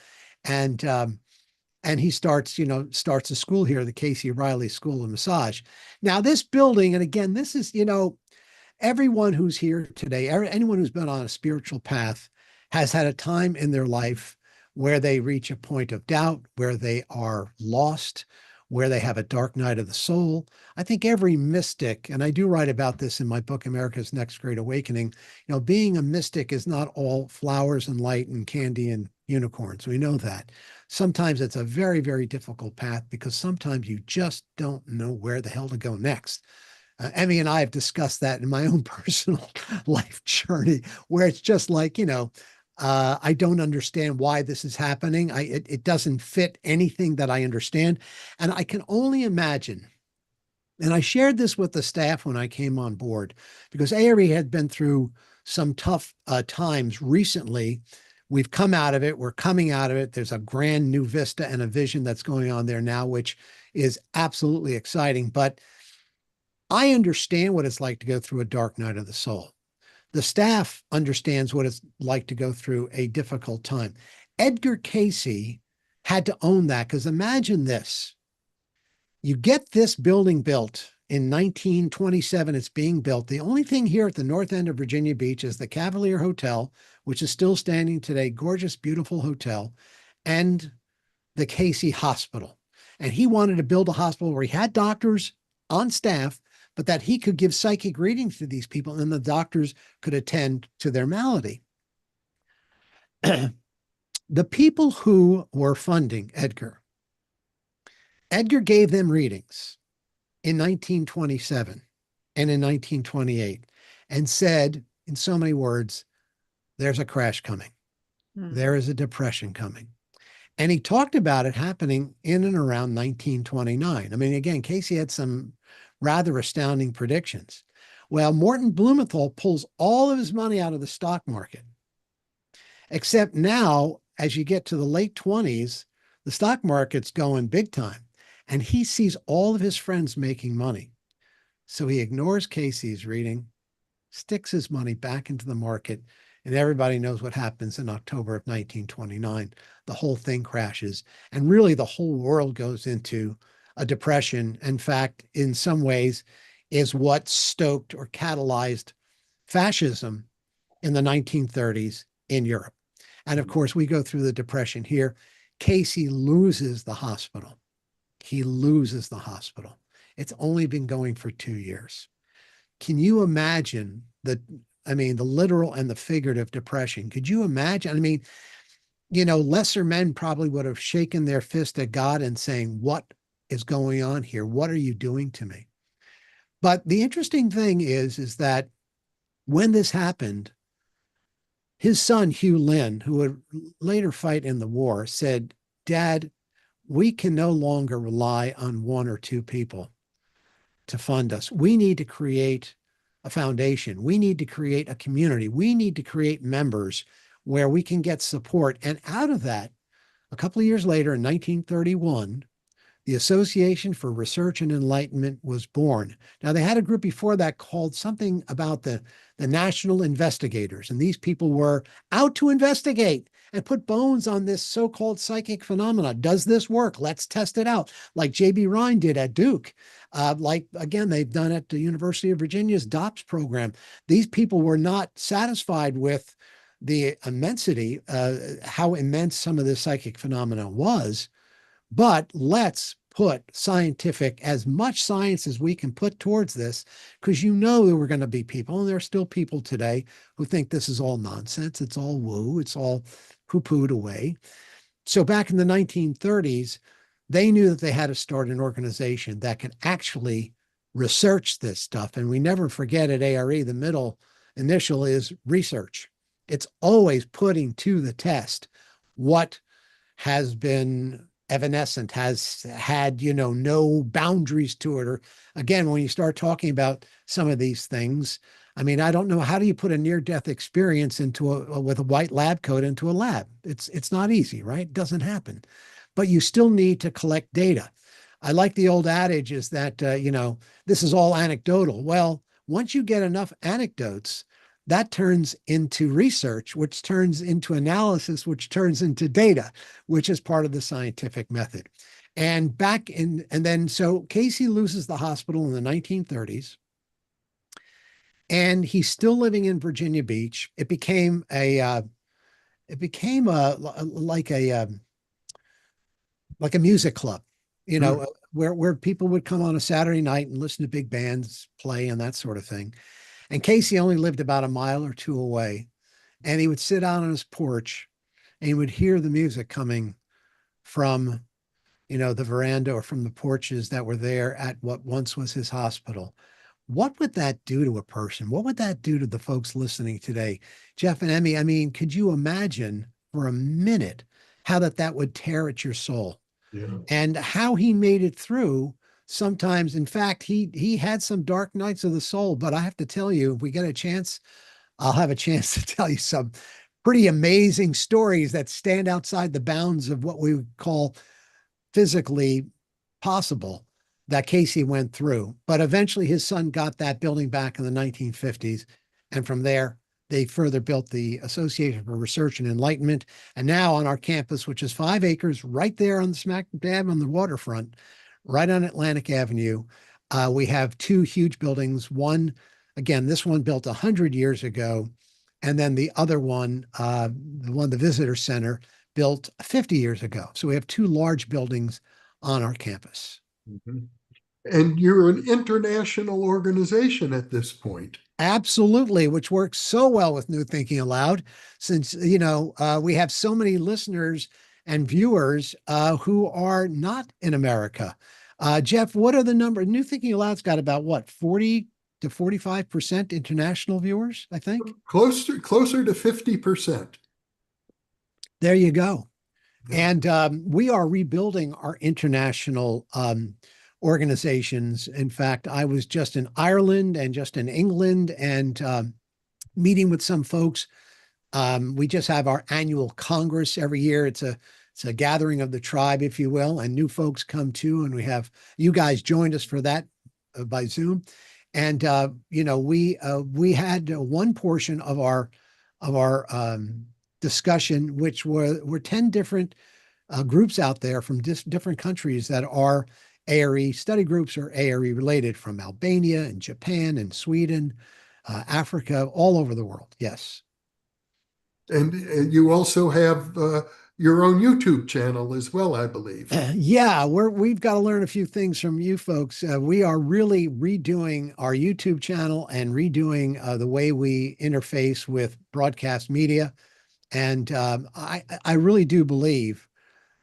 [SPEAKER 3] and he starts a school here, the Cayce Riley School of Massage. Now, this building, and again, this is everyone who's here today, anyone who's been on a spiritual path, has had a time in their life where they reach a point of doubt, where they are lost, where they have a dark night of the soul. I think every mystic, and I do write about this in my book, America's Next Great Awakening, being a mystic is not all flowers and light and candy and unicorns. We know that. Sometimes it's a very, very difficult path because sometimes you just don't know where the hell to go next. Emmy and I have discussed that in my own personal life journey, where it's just like, I don't understand why this is happening. It doesn't fit anything that I understand. And I can only imagine, and I shared this with the staff when I came on board, because A.R.E had been through some tough times recently. We've come out of it. We're coming out of it. There's a grand new vista and a vision that's going on there now, which is absolutely exciting. But I understand what it's like to go through a dark night of the soul. The staff understands what it's like to go through a difficult time. Edgar Cayce had to own that, because imagine this. You get this building built in 1927. It's being built. The only thing here at the north end of Virginia Beach is the Cavalier Hotel, which is still standing today. Gorgeous, beautiful hotel, and the Cayce Hospital. And he wanted to build a hospital where he had doctors on staff, but that he could give psychic readings to these people and the doctors could attend to their malady. The people who were funding Edgar gave them readings in 1927 and in 1928 and said, in so many words, there's a crash coming. There is a depression coming. And he talked about it happening in and around 1929. I mean, again, Cayce had some rather astounding predictions. Well, Morton Blumenthal pulls all of his money out of the stock market, except now, as you get to the late 20s, the stock market's going big time. And he sees all of his friends making money. So he ignores Cayce's reading, sticks his money back into the market, and everybody knows what happens in October of 1929. The whole thing crashes, and really the whole world goes into a depression. In fact, in some ways, is what stoked or catalyzed fascism in the 1930s in Europe. And of course, we go through the depression here. Cayce loses the hospital. He loses the hospital. It's only been going for 2 years. Can you imagine the literal and the figurative depression? Could you imagine? I mean, lesser men probably would have shaken their fist at God and saying, what is going on here? What are you doing to me? But the interesting thing is that when this happened, his son, Hugh Lynn, who would later fight in the war, said, Dad, we can no longer rely on one or two people to fund us. We need to create a foundation. We need to create a community. We need to create members where we can get support. And out of that, a couple of years later in 1931, the Association for Research and Enlightenment was born. Now, they had a group before that called something about the National Investigators. And these people were out to investigate and put bones on this so-called psychic phenomena. Does this work? Let's test it out, like J.B. Rhine did at Duke. Again, they've done at the University of Virginia's DOPS program. These people were not satisfied with the immensity, how immense some of this psychic phenomena was. But let's put as much science as we can put towards this, because there were going to be people, and there are still people today, who think this is all nonsense. It's all woo. It's all poo-pooed away. So back in the 1930s, they knew that they had to start an organization that could actually research this stuff. And we never forget at A.R.E, the middle initial is research. It's always putting to the test what has been evanescent, has had, no boundaries to it. Or again, when you start talking about some of these things, I mean, I don't know, how do you put a near-death experience with a white lab coat into a lab? It's not easy, right? It doesn't happen. But you still need to collect data. I like the old adage is that, this is all anecdotal. Well, once you get enough anecdotes, that turns into research, which turns into analysis, which turns into data, which is part of the scientific method. And so Cayce loses the hospital in the 1930s, and he's still living in Virginia Beach. It became like a music club, where people would come on a Saturday night and listen to big bands play and that sort of thing. And Cayce only lived about a mile or two away. And he would sit out on his porch and he would hear the music coming from, the veranda or from the porches that were there at what once was his hospital. What would that do to a person? What would that do to the folks listening today? Jeff and Emmy, I mean, could you imagine for a minute how that would tear at your soul?
[SPEAKER 2] Yeah.
[SPEAKER 3] And how he made it through? Sometimes, in fact, he had some dark nights of the soul, but I have to tell you, if we get a chance, I'll have a chance to tell you some pretty amazing stories that stand outside the bounds of what we would call physically possible that Cayce went through. But eventually his son got that building back in the 1950s. And from there, they further built the Association for Research and Enlightenment. And now on our campus, which is 5 acres right there on the smack dab on the waterfront, right on Atlantic Avenue, we have 2 huge buildings. One, again, this one built 100 years ago. And then the other one, the visitor center, built 50 years ago. So we have 2 large buildings on our campus.
[SPEAKER 2] Mhm. And you're an international organization at this point.
[SPEAKER 3] Absolutely, which works so well with New Thinking Aloud, since we have so many listeners and viewers who are not in America. Jeff, what are the numbers? New Thinking Aloud's got about what, 40 to 45% international viewers, I think.
[SPEAKER 2] Closer to 50%.
[SPEAKER 3] There you go.
[SPEAKER 2] Yeah.
[SPEAKER 3] And we are rebuilding our international organizations. In fact, I was just in Ireland and just in England and meeting with some folks. We just have our annual Congress every year. It's a gathering of the tribe, if you will, and new folks come too. And we have you guys joined us for that by Zoom. And we had one portion of our discussion, which were 10 different groups out there from different countries that are A.R.E study groups or A.R.E related, from Albania and Japan and Sweden, Africa, all over the world. Yes.
[SPEAKER 2] And you also have your own YouTube channel as well, I believe.
[SPEAKER 3] Yeah, we've got to learn a few things from you folks. We are really redoing our YouTube channel and redoing the way we interface with broadcast media. And I really do believe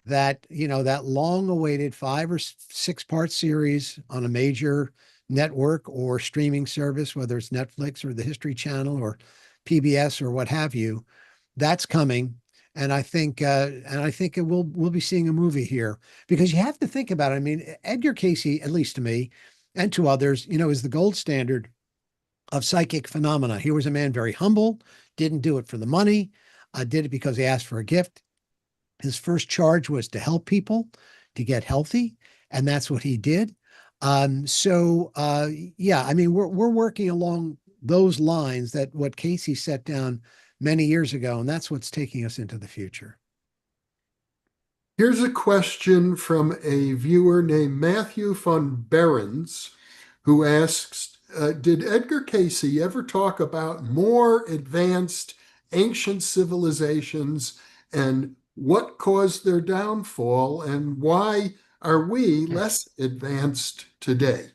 [SPEAKER 3] that that long-awaited 5 or 6 part series on a major network or streaming service, whether it's Netflix or the History Channel or PBS or what have you, that's coming. And I think we'll be seeing a movie here, because you have to think about it. I mean, Edgar Cayce, at least to me and to others, is the gold standard of psychic phenomena. He was a man very humble, didn't do it for the money, did it because he asked for a gift. His first charge was to help people to get healthy, and that's what he did. Yeah, I mean, we're working along those lines, that what Cayce set down many years ago, and that's what's taking us into the future.
[SPEAKER 2] Here's a question from a viewer named Matthew von Berens, who asks, did Edgar Cayce ever talk about more advanced ancient civilizations, and what caused their downfall, and why are we less advanced today?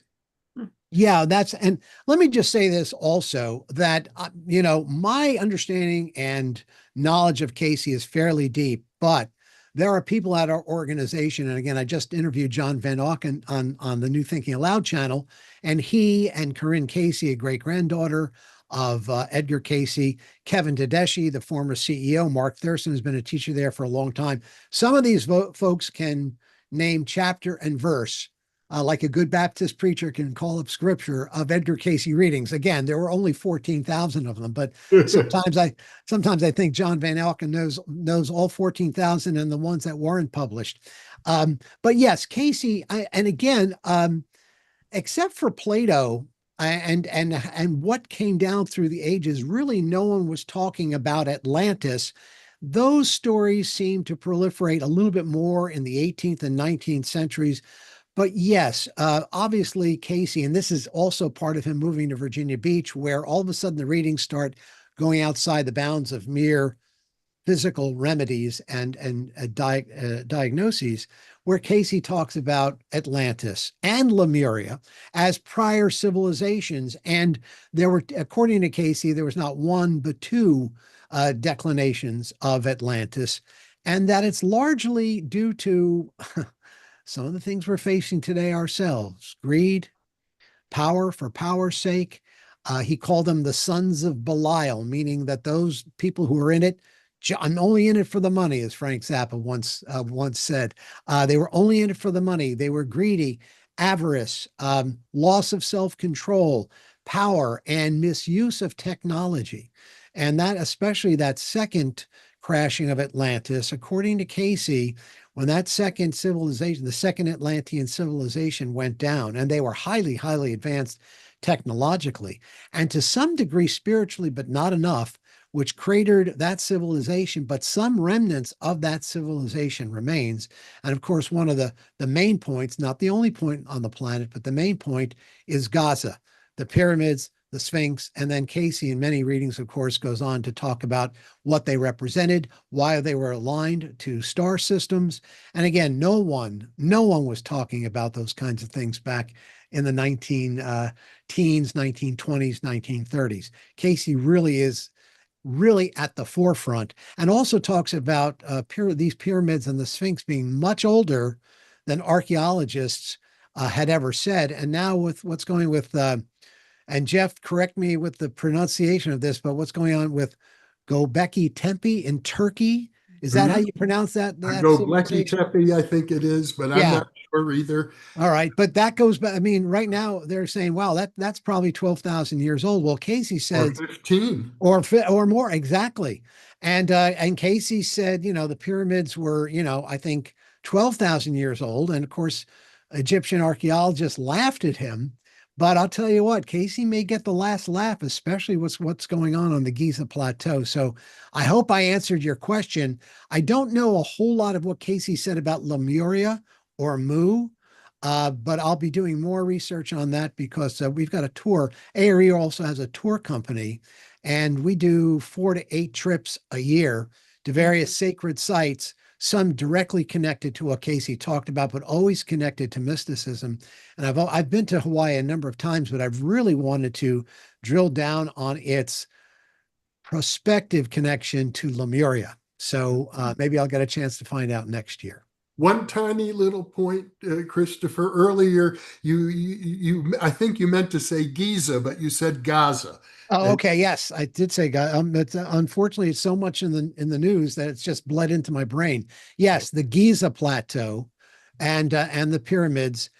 [SPEAKER 3] Yeah, and let me just say this also, that, my understanding and knowledge of Cayce is fairly deep, but there are people at our organization. And again, I just interviewed John Van Auken on the New Thinking Aloud channel, and he and Corinne Cayce, a great granddaughter of Edgar Cayce, Kevin Tedeschi, the former CEO, Mark Thurston has been a teacher there for a long time. Some of these folks can name chapter and verse, like a good Baptist preacher can call up scripture, of Edgar Cayce readings. Again, there were only 14,000 of them, but sometimes I think John Van Alken knows all 14,000 and the ones that weren't published. But yes, Cayce, and again, except for Plato and what came down through the ages, really no one was talking about Atlantis. Those stories seem to proliferate a little bit more in the 18th and 19th centuries. But yes, obviously Cayce, and this is also part of him moving to Virginia Beach, where all of a sudden the readings start going outside the bounds of mere physical remedies and diagnoses, where Cayce talks about Atlantis and Lemuria as prior civilizations. And there were, according to Cayce, there was not one but two declinations of Atlantis, and that it's largely due to some of the things we're facing today ourselves: greed, power for power's sake. He called them the sons of Belial, meaning that those people who are in it, I'm only in it for the money, as Frank Zappa once said. They were only in it for the money. They were greedy, avarice, loss of self-control, power, and misuse of technology. And that, especially that second crashing of Atlantis, according to Cayce, when that second civilization, the second Atlantean civilization, went down, and they were highly, highly advanced technologically and to some degree spiritually, but not enough, which cratered that civilization. But some remnants of that civilization remains. And of course, one of the main points, not the only point on the planet, but the main point, is Gaza, the pyramids, the Sphinx. And then Cayce, in many readings, of course, goes on to talk about what they represented, why they were aligned to star systems. And again, no one was talking about those kinds of things back in the 19 teens, 1920s, 1930s. Cayce really is really at the forefront, and also talks about these pyramids and the Sphinx being much older than archaeologists had ever said. And now with what's going with, and Jeff, correct me with the pronunciation of this, but what's going on with Göbekli Tepe in Turkey? Is that how
[SPEAKER 2] Mhm.
[SPEAKER 3] you pronounce
[SPEAKER 2] I
[SPEAKER 3] that
[SPEAKER 2] go Blecky
[SPEAKER 3] civilization?
[SPEAKER 2] Tepe, I think it is, but I'm
[SPEAKER 3] Yeah.
[SPEAKER 2] not sure either.
[SPEAKER 3] All right, but that goes back. I mean, right now they're saying, "Wow, that's probably 12,000 years old." Well, Cayce
[SPEAKER 2] Or
[SPEAKER 3] says,
[SPEAKER 2] 15.
[SPEAKER 3] or more exactly. And Cayce said, the pyramids were, I think 12,000 years old. And of course, Egyptian archaeologists laughed at him. But I'll tell you what, Cayce may get the last laugh, especially what's going on the Giza Plateau. So I hope I answered your question. I don't know a whole lot of what Cayce said about Lemuria or Mu. But I'll be doing more research on that because we've got a tour. A.R.E also has a tour company, and we do 4 to 8 trips a year to various sacred sites, some directly connected to what Cayce talked about, but always connected to mysticism. And I've been to Hawaii a number of times, but I've really wanted to drill down on its prospective connection to Lemuria. So maybe I'll get a chance to find out next year.
[SPEAKER 2] One tiny little point, Christopher. Earlier, I think you meant to say Giza, but you said Gaza.
[SPEAKER 3] Oh,
[SPEAKER 2] And
[SPEAKER 3] okay. Yes, I did say God. But unfortunately, it's so much in the news that it's just bled into my brain. Yes, the Giza Plateau, and the pyramids.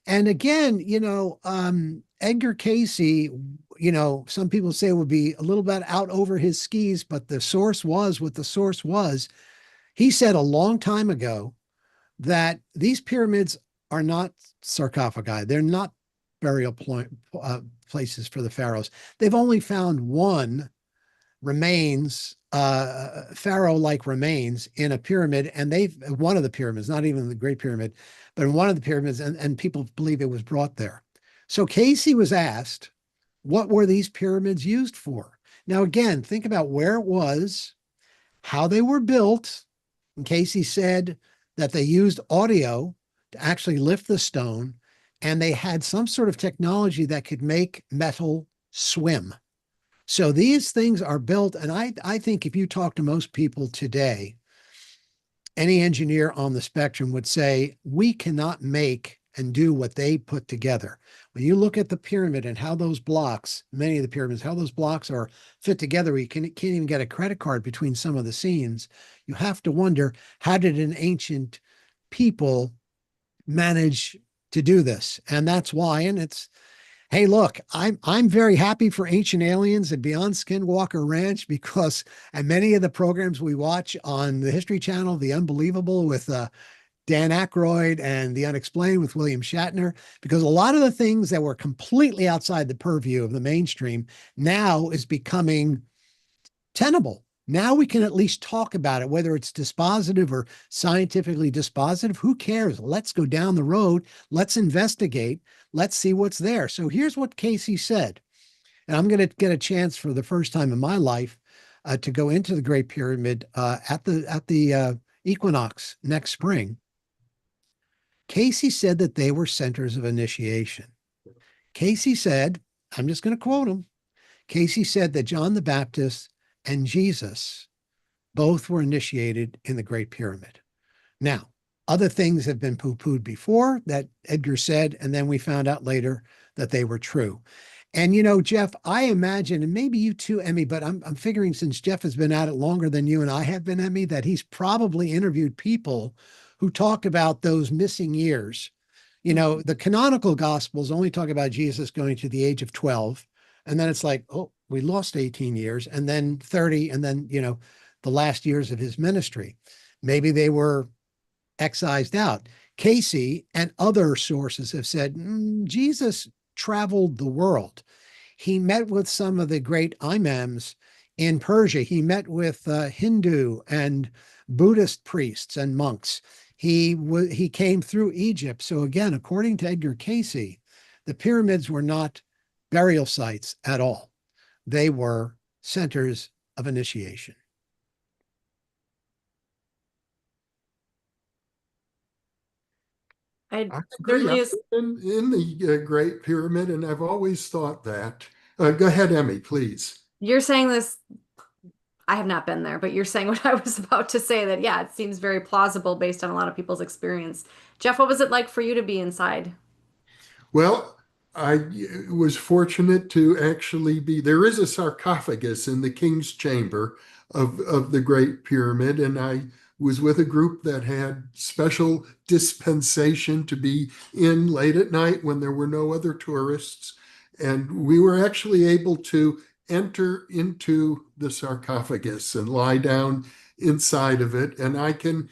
[SPEAKER 3] And again, Edgar Cayce, some people say would be a little bit out over his skis, but the source was what the source was. He said a long time ago that these pyramids are not sarcophagi. They're not burial places for the pharaohs. They've only found one remains, pharaoh-like remains in a pyramid, and one of the pyramids, not even the Great Pyramid, but in one of the pyramids, and people believe it was brought there. So Cayce was asked, what were these pyramids used for? Now, again, think about where it was, how they were built. And Cayce said that they used audio to actually lift the stone, and they had some sort of technology that could make metal swim. So these things are built, and I think if you talk to most people today, any engineer on the spectrum would say, we cannot make and do what they put together. When you look at the pyramid and how those blocks, many of the pyramids, how those blocks are fit together, you can't even get a credit card between some of the scenes. You have to wonder, how did an ancient people manage to do this? And that's why, and it's, hey, look, I'm very happy for Ancient Aliens and Beyond Skinwalker Ranch because, and many of the programs we watch on the History Channel, The Unbelievable with Dan Aykroyd and The Unexplained with William Shatner, because a lot of the things that were completely outside the purview of the mainstream now is becoming tenable. Now we can at least talk about it, whether it's dispositive or scientifically dispositive. Who cares? Let's go down the road. Let's investigate. Let's see what's there. So here's what Cayce said. And I'm going to get a chance for the first time in my life to go into the Great Pyramid at the equinox next spring. Cayce said that they were centers of initiation. Cayce said, I'm just going to quote him. Cayce said that John the Baptist and Jesus both were initiated in the Great Pyramid. Now, other things have been poo-pooed before that Edgar said, and then we found out later that they were true. And Jeff, I imagine, and maybe you too, Emmy, but I'm figuring since Jeff has been at it longer than you and I have been, Emmy, that he's probably interviewed people who talk about those missing years. The canonical gospels only talk about Jesus going to the age of 12. And then it's like, oh, we lost 18 years, and then 30, and then, the last years of his ministry. Maybe they were excised out. Cayce and other sources have said Jesus traveled the world. He met with some of the great imams in Persia. He met with Hindu and Buddhist priests and monks. He came through Egypt. So again, according to Edgar Cayce, the pyramids were not burial sites at all. They were centers of initiation.
[SPEAKER 1] I
[SPEAKER 2] I agree.
[SPEAKER 1] certainly
[SPEAKER 2] I've
[SPEAKER 1] is.
[SPEAKER 2] been in the Great Pyramid, and I've always thought that. Go ahead, Emmy, please.
[SPEAKER 1] You're saying this, I have not been there, but you're saying what I was about to say that, yeah, it seems very plausible based on a lot of people's experience. Jeff, what was it like for you to be inside?
[SPEAKER 2] Well, I was fortunate to actually be. There is a sarcophagus in the King's Chamber of the Great Pyramid, and I was with a group that had special dispensation to be in late at night when there were no other tourists. And we were actually able to enter into the sarcophagus and lie down inside of it. And I can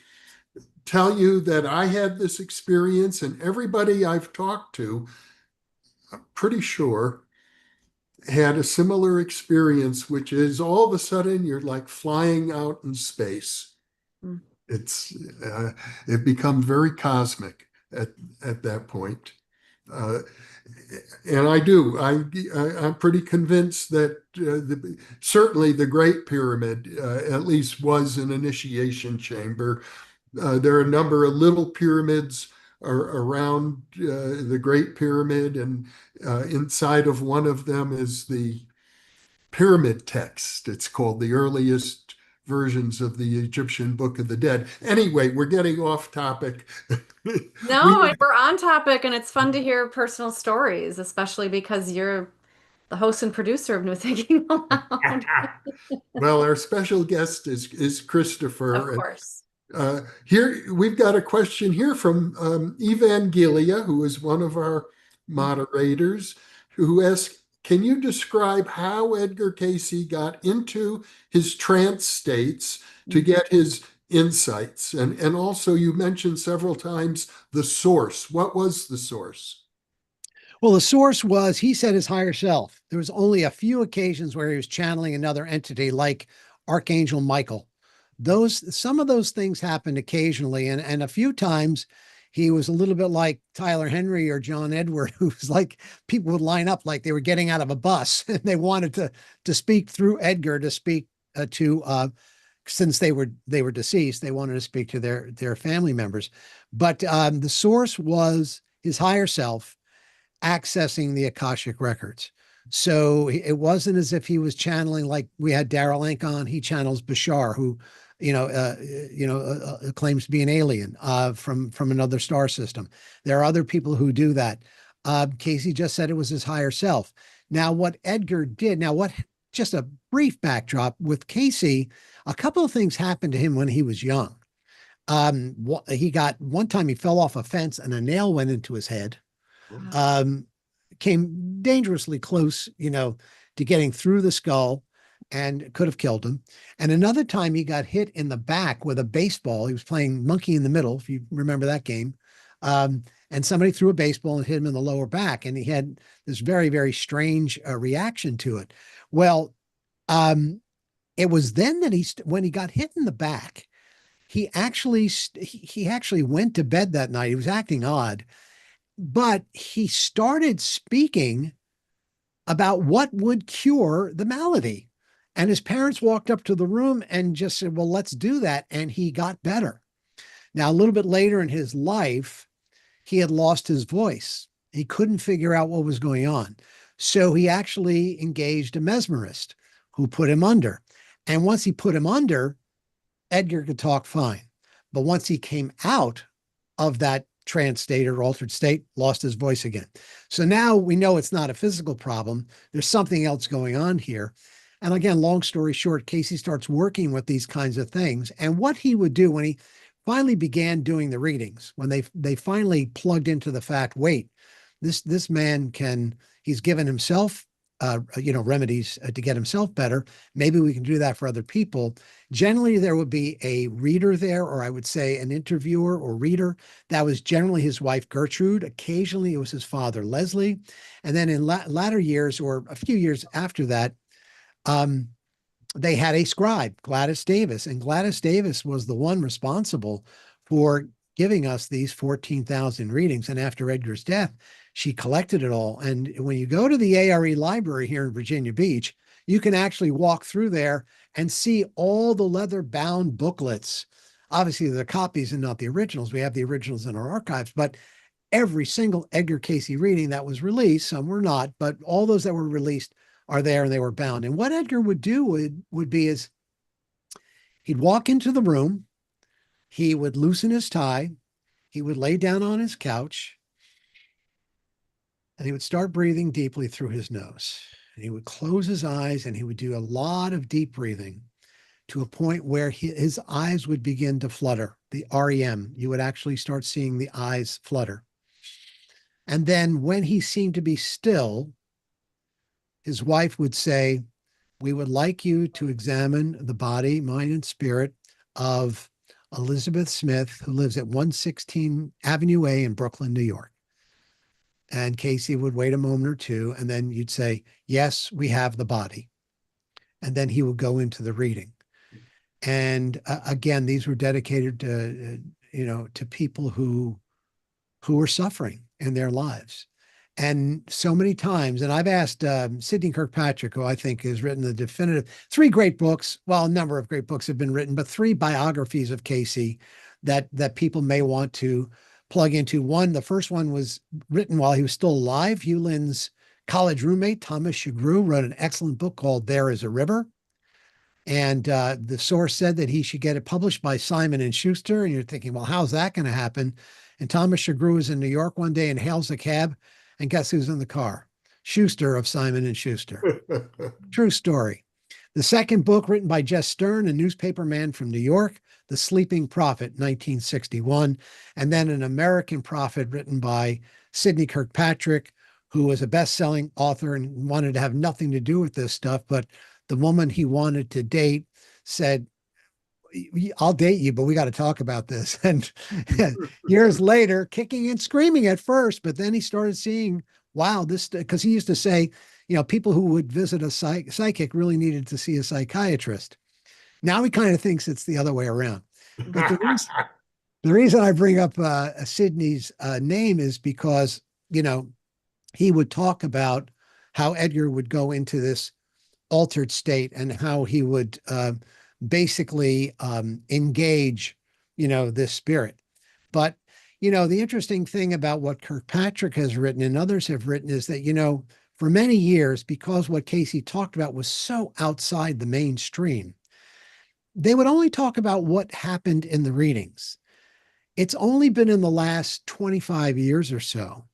[SPEAKER 2] tell you that I had this experience, and everybody I've talked to, I'm pretty sure, had a similar experience, which is all of a sudden you're like flying out in space.
[SPEAKER 1] Mm.
[SPEAKER 2] It's it becomes very cosmic at that point. Uh, and I'm pretty convinced that certainly the Great Pyramid at least was an initiation chamber. There are a number of little pyramids around the Great Pyramid, and inside of one of them is the pyramid text. It's called the earliest versions of the Egyptian Book of the Dead. Anyway, we're getting off topic. we
[SPEAKER 1] No, we're on topic, and it's fun to hear personal stories, especially because you're the host and producer of New Thinking Aloud.
[SPEAKER 2] well, our special guest is
[SPEAKER 1] Of
[SPEAKER 2] Christopher.
[SPEAKER 1] course.
[SPEAKER 2] Here we've got a question here from Evangelia, who is one of our moderators, who asks, "Can you describe how Edgar Cayce got into his trance states to get his insights?" And also, you mentioned several times the source. What was the source?
[SPEAKER 3] Well, the source was, he said, his higher self. There was only a few occasions where he was channeling another entity like Archangel Michael. Some of those things happened occasionally, and a few times he was a little bit like Tyler Henry or John Edward, who was like, people would line up like they were getting out of a bus and they wanted to speak through Edgar, to speak to since they were deceased, they wanted to speak to their family members. But the source was his higher self accessing the Akashic records. So it wasn't as if he was channeling, like we had Daryl Ank on. He channels Bashar, who, claims to be an alien from another star system. There are other people who do that. Cayce just said it was his higher self. Now, what Edgar did, just a brief backdrop with Cayce, a couple of things happened to him when he was young. One time he fell off a fence and a nail went into his head. um, Came dangerously close, to getting through the skull and could have killed him. And another time he got hit in the back with a baseball. He was playing monkey in the middle, if you remember that game. And somebody threw a baseball and hit him in the lower back. And he had this very, very strange reaction to it. Well, it was then that when he got hit in the back, he actually went to bed that night. He was acting odd, but he started speaking about what would cure the malady. And his parents walked up to the room and just said, well, let's do that. And he got better. Now, a little bit later in his life, he had lost his voice. He couldn't figure out what was going on. So he actually engaged a mesmerist who put him under. And once he put him under, Edgar could talk fine. But once he came out of that trance state or altered state, lost his voice again. So now we know it's not a physical problem. There's something else going on here. And again, long story short, Cayce starts working with these kinds of things. And what he would do when he finally began doing the readings, when they finally plugged into the fact, wait, this man he's given himself remedies to get himself better. Maybe we can do that for other people. Generally, there would be a reader there, or I would say an interviewer or reader. That was generally his wife, Gertrude. Occasionally, it was his father, Leslie. And then in latter years, or a few years after that, they had a scribe, Gladys Davis. And Gladys Davis was the one responsible for giving us these 14,000 readings. And after Edgar's death, She collected it all. And when you go to the ARE library here in Virginia Beach, you can actually walk through there and see all the leather bound booklets. Obviously, the copies and not the originals. We have the originals in our archives, but every single Edgar Cayce reading that was released, some were not, but all those that were released are there and they were bound. And what Edgar would do would be is he'd walk into the room, he would loosen his tie, he would lay down on his couch, and he would start breathing deeply through his nose. And he would close his eyes and he would do a lot of deep breathing to a point where his eyes would begin to flutter, the REM. You would actually start seeing the eyes flutter. And then when he seemed to be still, his wife would say, "We would like you to examine the body, mind, and spirit of Elizabeth Smith, who lives at 116 Avenue A in Brooklyn, New York." And Cayce would wait a moment or two, and then you'd say, "Yes, we have the body." And then he would go into the reading. And again, these were dedicated to, to people who were suffering in their lives. And so many times, and I've asked Sidney Kirkpatrick, who I think has written the definitive 3 great books. Well, a number of great books have been written, but 3 biographies of Cayce that people may want to plug into. The first one was written while he was still alive. Hugh Lynn's college roommate, Thomas Shagru, wrote an excellent book called There Is a River. And the source said that he should get it published by Simon and Schuster. And you're thinking, well, how's that going to happen? And Thomas Shagru was in New York one day and hails a cab. And guess who's in the car? Schuster of Simon and Schuster. True story. The second book, written by Jess Stern, a newspaper man from New York, The Sleeping Prophet, 1961. And then An American Prophet, written by Sidney Kirkpatrick, who was a best-selling author and wanted to have nothing to do with this stuff. But the woman he wanted to date said, "I'll date you, but we got to talk about this." And years later, kicking and screaming at first, but then he started seeing, wow, this, because he used to say, people who would visit a psychic really needed to see a psychiatrist. Now he kind of thinks it's the other way around. But the reason I bring up Sidney's name is because, he would talk about how Edgar would go into this altered state and how he would basically engage, this spirit. But, the interesting thing about what Kirkpatrick has written and others have written is that, for many years, because what Cayce talked about was so outside the mainstream, they would only talk about what happened in the readings. It's only been in the last 25 years or so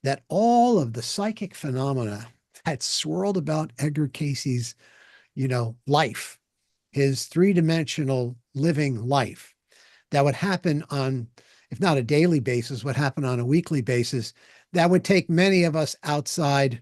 [SPEAKER 3] that all of the psychic phenomena that swirled about Edgar Cayce's, life, his 3-dimensional living life, that would happen on, if not a daily basis, would happen on a weekly basis, that would take many of us outside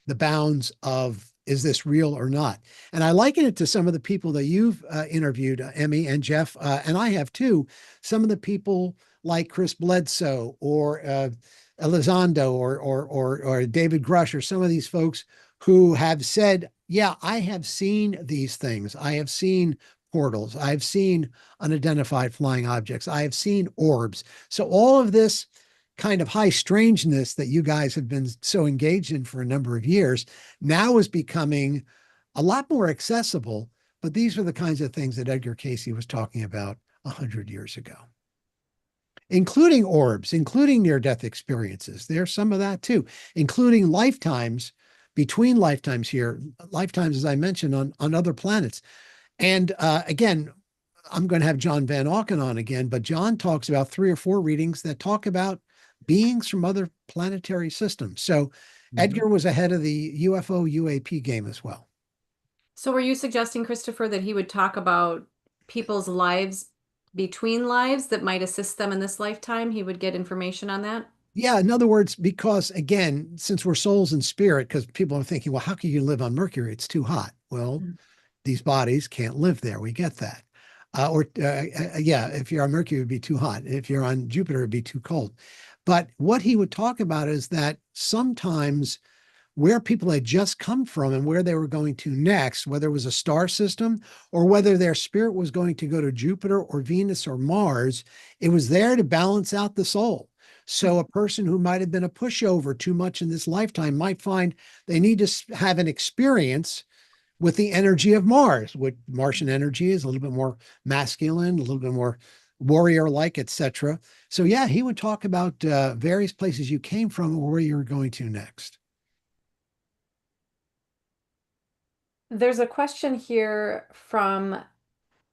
[SPEAKER 3] the bounds of, is this real or not? And I liken it to some of the people that you've interviewed, Emmy and Jeff, and I have too. Some of the people like Chris Bledsoe or Elizondo or David Grush, or some of these folks who have said, yeah, I have seen these things. I have seen portals. I've seen unidentified flying objects. I have seen orbs. So all of this kind of high strangeness that you guys have been so engaged in for a number of years now is becoming a lot more accessible. But these are the kinds of things that Edgar Cayce was talking about 100 years ago, including orbs, including near-death experiences. There's some of that too, including lifetimes, between lifetimes here, lifetimes, as I mentioned, on other planets. And again, I'm going to have John Van Auken on again, but John talks about 3 or 4 readings that talk about beings from other planetary systems. So Edgar was ahead of the UFO UAP game as well.
[SPEAKER 1] So were you suggesting, Christopher, that he would talk about people's lives between lives that might assist them in this lifetime? He would get information on that?
[SPEAKER 3] Yeah, in other words, because again, since we're souls and spirit, because people are thinking, well, how can you live on Mercury? It's too hot. Well, these bodies can't live there. We get that. Yeah, if you're on Mercury, it would be too hot. If you're on Jupiter, it'd be too cold. But what he would talk about is that sometimes where people had just come from and where they were going to next, whether it was a star system or whether their spirit was going to go to Jupiter or Venus or Mars, it was there to balance out the soul. So a person who might have been a pushover too much in this lifetime might find they need to have an experience with the energy of Mars, what Martian energy is a little bit more masculine, a little bit more warrior-like, etc. So yeah, he would talk about various places you came from or where you're going to next.
[SPEAKER 1] There's a question here from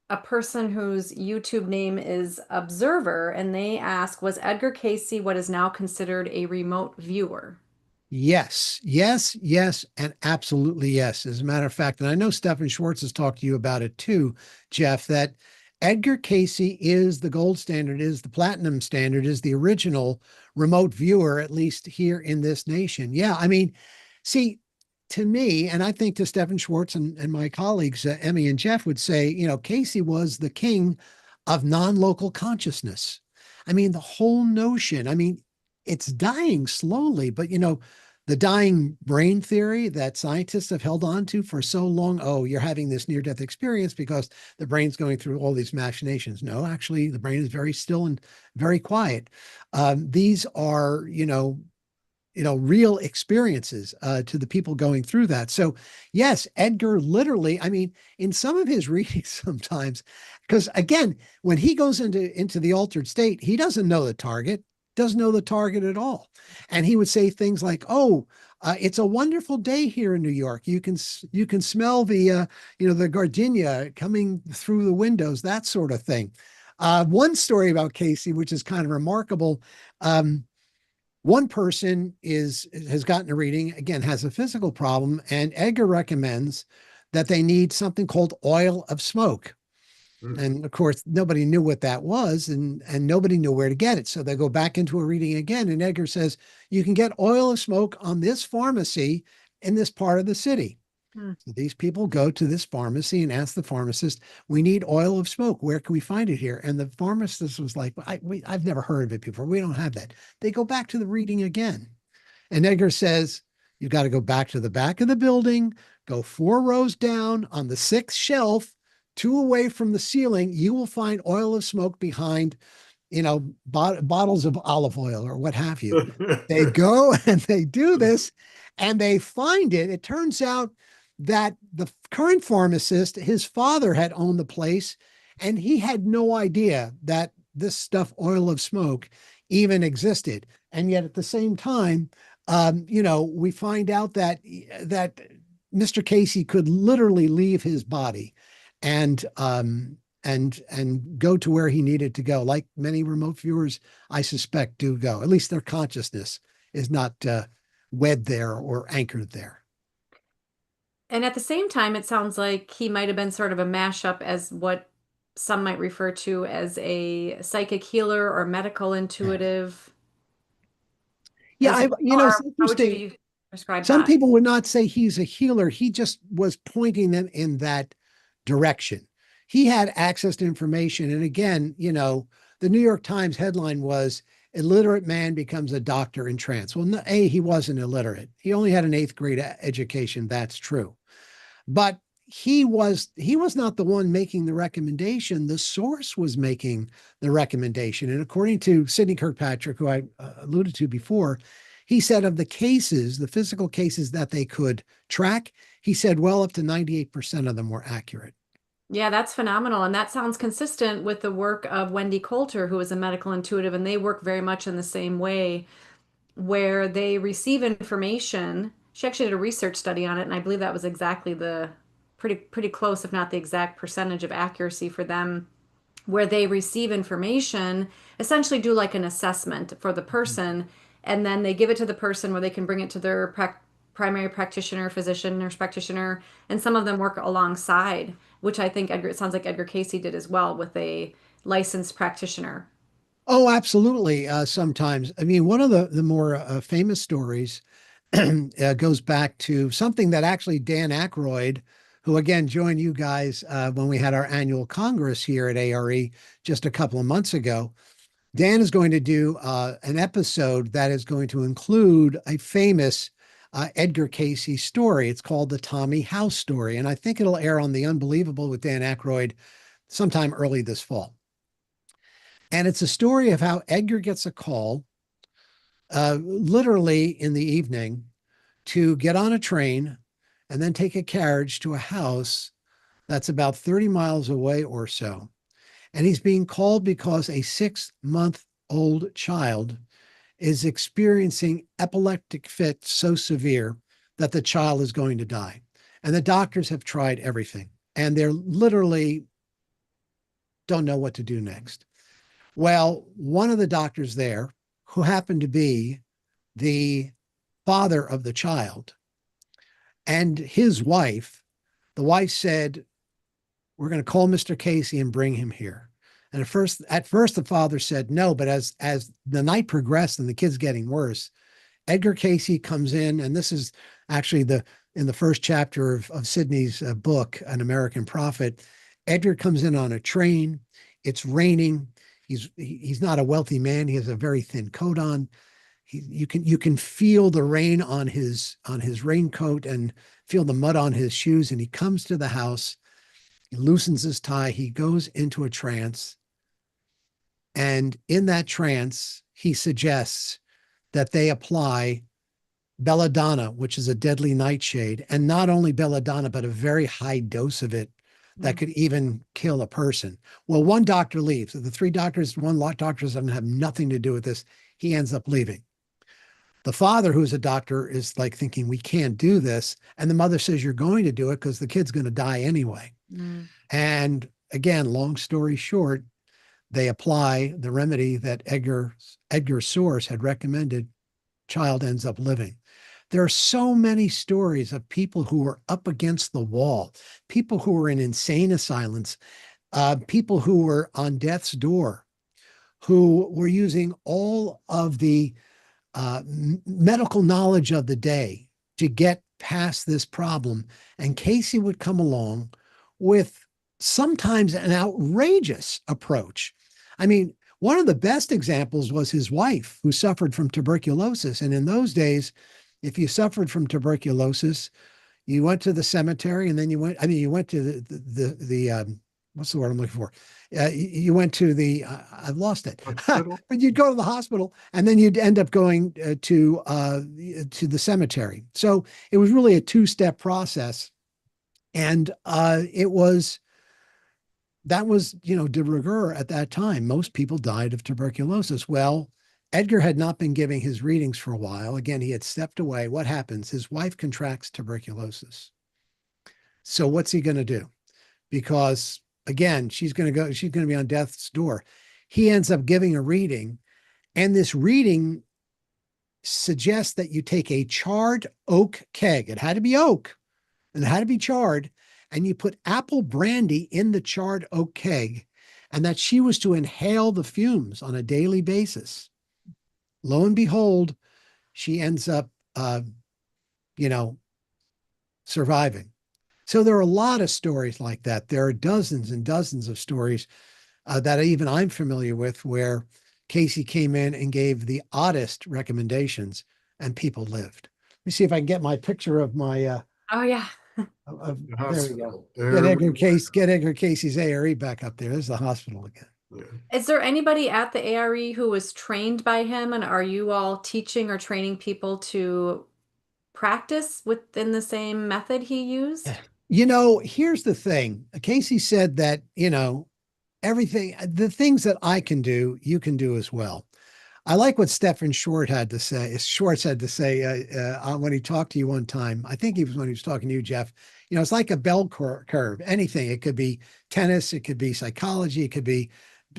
[SPEAKER 1] a person whose YouTube name is Observer, and they ask, was Edgar Cayce what is now considered a remote viewer?
[SPEAKER 3] Yes, yes, yes, and absolutely yes. As a matter of fact, and I know Stephen Schwartz has talked to you about it too, Jeff, that Edgar Cayce is the gold standard, is the platinum standard, is the original remote viewer, at least here in this nation. Yeah, I mean, see, to me, and I think to Stephen Schwartz and my colleagues, Emmy and Jeff would say, Cayce was the king of non-local consciousness. I mean, the whole notion, I mean, it's dying slowly, but the dying brain theory that scientists have held on to for so long. Oh, you're having this near death experience because the brain's going through all these machinations. No, actually, the brain is very still and very quiet. These are, real experiences to the people going through that. So, yes, Edgar literally, I mean, in some of his readings sometimes, because again, when he goes into the altered state, he doesn't know the target, doesn't know the target at all. And he would say things like, "Oh, it's a wonderful day here in New York. You can smell the gardenia coming through the windows, that sort of thing." One story about Cayce, which is kind of remarkable. One person has gotten a reading, again, has a physical problem, and Edgar recommends that they need something called oil of smoke.
[SPEAKER 2] Mm.
[SPEAKER 3] And of course, nobody knew what that was, and nobody knew where to get it. So they go back into a reading again, and Edgar says, "You can get oil of smoke on this pharmacy in this part of the city."
[SPEAKER 1] Hmm.
[SPEAKER 3] So these people go to this pharmacy and ask the pharmacist, "We need oil of smoke. Where can we find it here?" And the pharmacist was like, "I've never heard of it before. We don't have that." They go back to the reading again. And Edgar says, "You've got to go back to the back of the building, go 4 rows down on the sixth shelf, two away from the ceiling. You will find oil of smoke behind bottles of olive oil or what have you." They go and they do this and they find it. It turns out that the current pharmacist, his father had owned the place and he had no idea that this stuff, oil of smoke, even existed. And yet at the same time, we find out that Mr. Cayce could literally leave his body and go to where he needed to go, like many remote viewers, I suspect, do go. At least their consciousness is not wed there or anchored there.
[SPEAKER 1] And at the same time, it sounds like he might have been sort of a mashup as what some might refer to as a psychic healer or medical
[SPEAKER 3] Yeah,
[SPEAKER 1] intuitive
[SPEAKER 3] yeah.
[SPEAKER 1] as well.
[SPEAKER 3] It's
[SPEAKER 1] Or how would
[SPEAKER 3] interesting.
[SPEAKER 1] you describe
[SPEAKER 3] Some
[SPEAKER 1] that?
[SPEAKER 3] people would not say he's a healer. He just was pointing them in that direction. He had access to information. And again, the New York Times headline was "Illiterate Man Becomes a Doctor in Trance." Well, no, he wasn't illiterate. He only had an eighth grade education. That's true. But he was not the one making the recommendation. The source was making the recommendation. And according to Sidney Kirkpatrick, who I alluded to before, he said of the cases, the physical cases that they could track, he said well up to 98% of them were accurate.
[SPEAKER 1] Yeah, that's phenomenal. And that sounds consistent with the work of Wendy Coulter, who is a medical intuitive, and they work very much in the same way, where they receive information. She actually did a research study on it, and I believe that was exactly the pretty close, if not the exact percentage of accuracy for them, where they receive information, essentially do like an assessment for the person, and then they give it to the person where they can bring it to their primary practitioner, physician, nurse practitioner, and some of them work alongside, which I think it sounds like Edgar Cayce did as well with a licensed practitioner.
[SPEAKER 3] Oh, absolutely. Sometimes, I mean, one of the more famous stories goes back to something that actually Dan Aykroyd, who again joined you guys when we had our annual Congress here at A.R.E. just a couple of months ago. Dan is going to do an episode that is going to include a famous Edgar Cayce story. It's called the Tommy House story. And I think it'll air on The Unbelievable with Dan Aykroyd sometime early this fall. And it's a story of how Edgar gets a call literally in the evening to get on a train and then take a carriage to a house that's about 30 miles away or so. And he's being called because a 6-month old child is experiencing epileptic fits so severe that the child is going to die. And the doctors have tried everything, and they're literally don't know what to do next. Well, one of the doctors there, who happened to be the father of the child, and his wife, the wife said, "We're going to call Mr. Cayce and bring him here." And at first, the father said no, but as the night progressed and the kid's getting worse, Edgar Cayce comes in, and this is actually the in the first chapter of Sidney's book, An American Prophet. Edgar comes in on a train. It's raining. He's not a wealthy man. He has a very thin coat on. You can feel the rain on his raincoat and feel the mud on his shoes. And he comes to the house. He loosens his tie. He goes into a trance. And in that trance, he suggests that they apply belladonna, which is a deadly nightshade, and not only belladonna, but a very high dose of it that could even kill a person. Well, one doctor leaves. The three doctors, one lot doctors doesn't have nothing to do with this. He ends up leaving. The father, who's a doctor, is like thinking, we can't do this. And the mother says, you're going to do it because the kid's going to die anyway.
[SPEAKER 1] Mm.
[SPEAKER 3] And again, long story short, they apply the remedy that Edgar Source had recommended. Child ends up living. There are so many stories of people who were up against the wall, people who were in insane asylums, people who were on death's door, who were using all of the medical knowledge of the day to get past this problem. And Cayce would come along with sometimes an outrageous approach. I mean, one of the best examples was his wife, who suffered from tuberculosis. And in those days, if you suffered from tuberculosis, you went to the cemetery, and then you went to what's the word I'm looking for? You went to I've lost it,
[SPEAKER 2] Hospital.
[SPEAKER 3] but you'd go to the hospital, and then you'd end up going to the cemetery. So it was really a two-step process. And that was, de rigueur at that time. Most people died of tuberculosis. Well, Edgar had not been giving his readings for a while. Again, he had stepped away. What happens? His wife contracts tuberculosis. So what's he going to do? Because again, she's going to be on death's door. He ends up giving a reading, and this reading suggests that you take a charred oak keg. It had to be oak, and it had to be charred, and you put apple brandy in the charred oak keg, and that she was to inhale the fumes on a daily basis. Lo and behold, she ends up, you know, surviving. So there are a lot of stories like that. There are dozens and dozens of stories that even I'm familiar with, where Cayce came in and gave the oddest recommendations, and people lived. Let me see if I can get my picture of my.
[SPEAKER 1] Oh yeah.
[SPEAKER 2] The
[SPEAKER 3] There we go.
[SPEAKER 2] hospital. There we
[SPEAKER 3] Get Edgar Cayce's A.R.E back up there. There's the hospital again.
[SPEAKER 2] yeah.
[SPEAKER 1] Is there anybody at the A.R.E who was trained by him, and are you all teaching or training people to practice within the same method he used?
[SPEAKER 3] Here's the thing. Cayce said that, everything, the things that I can do, you can do as well. I like what Stephen Schwartz had to say. Schwartz had to say when he talked to you one time. I think he was when he was talking to you, Jeff. It's like a bell curve. Anything. It could be tennis. It could be psychology. It could be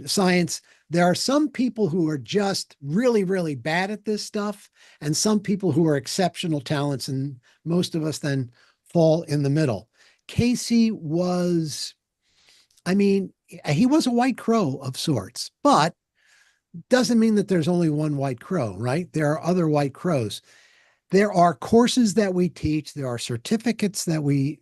[SPEAKER 3] science. There are some people who are just really, really bad at this stuff, and some people who are exceptional talents, and most of us then fall in the middle. Cayce was, I mean, he was a white crow of sorts, but doesn't mean that there's only one white crow, right? There are other white crows. There are courses that we teach. There are certificates that we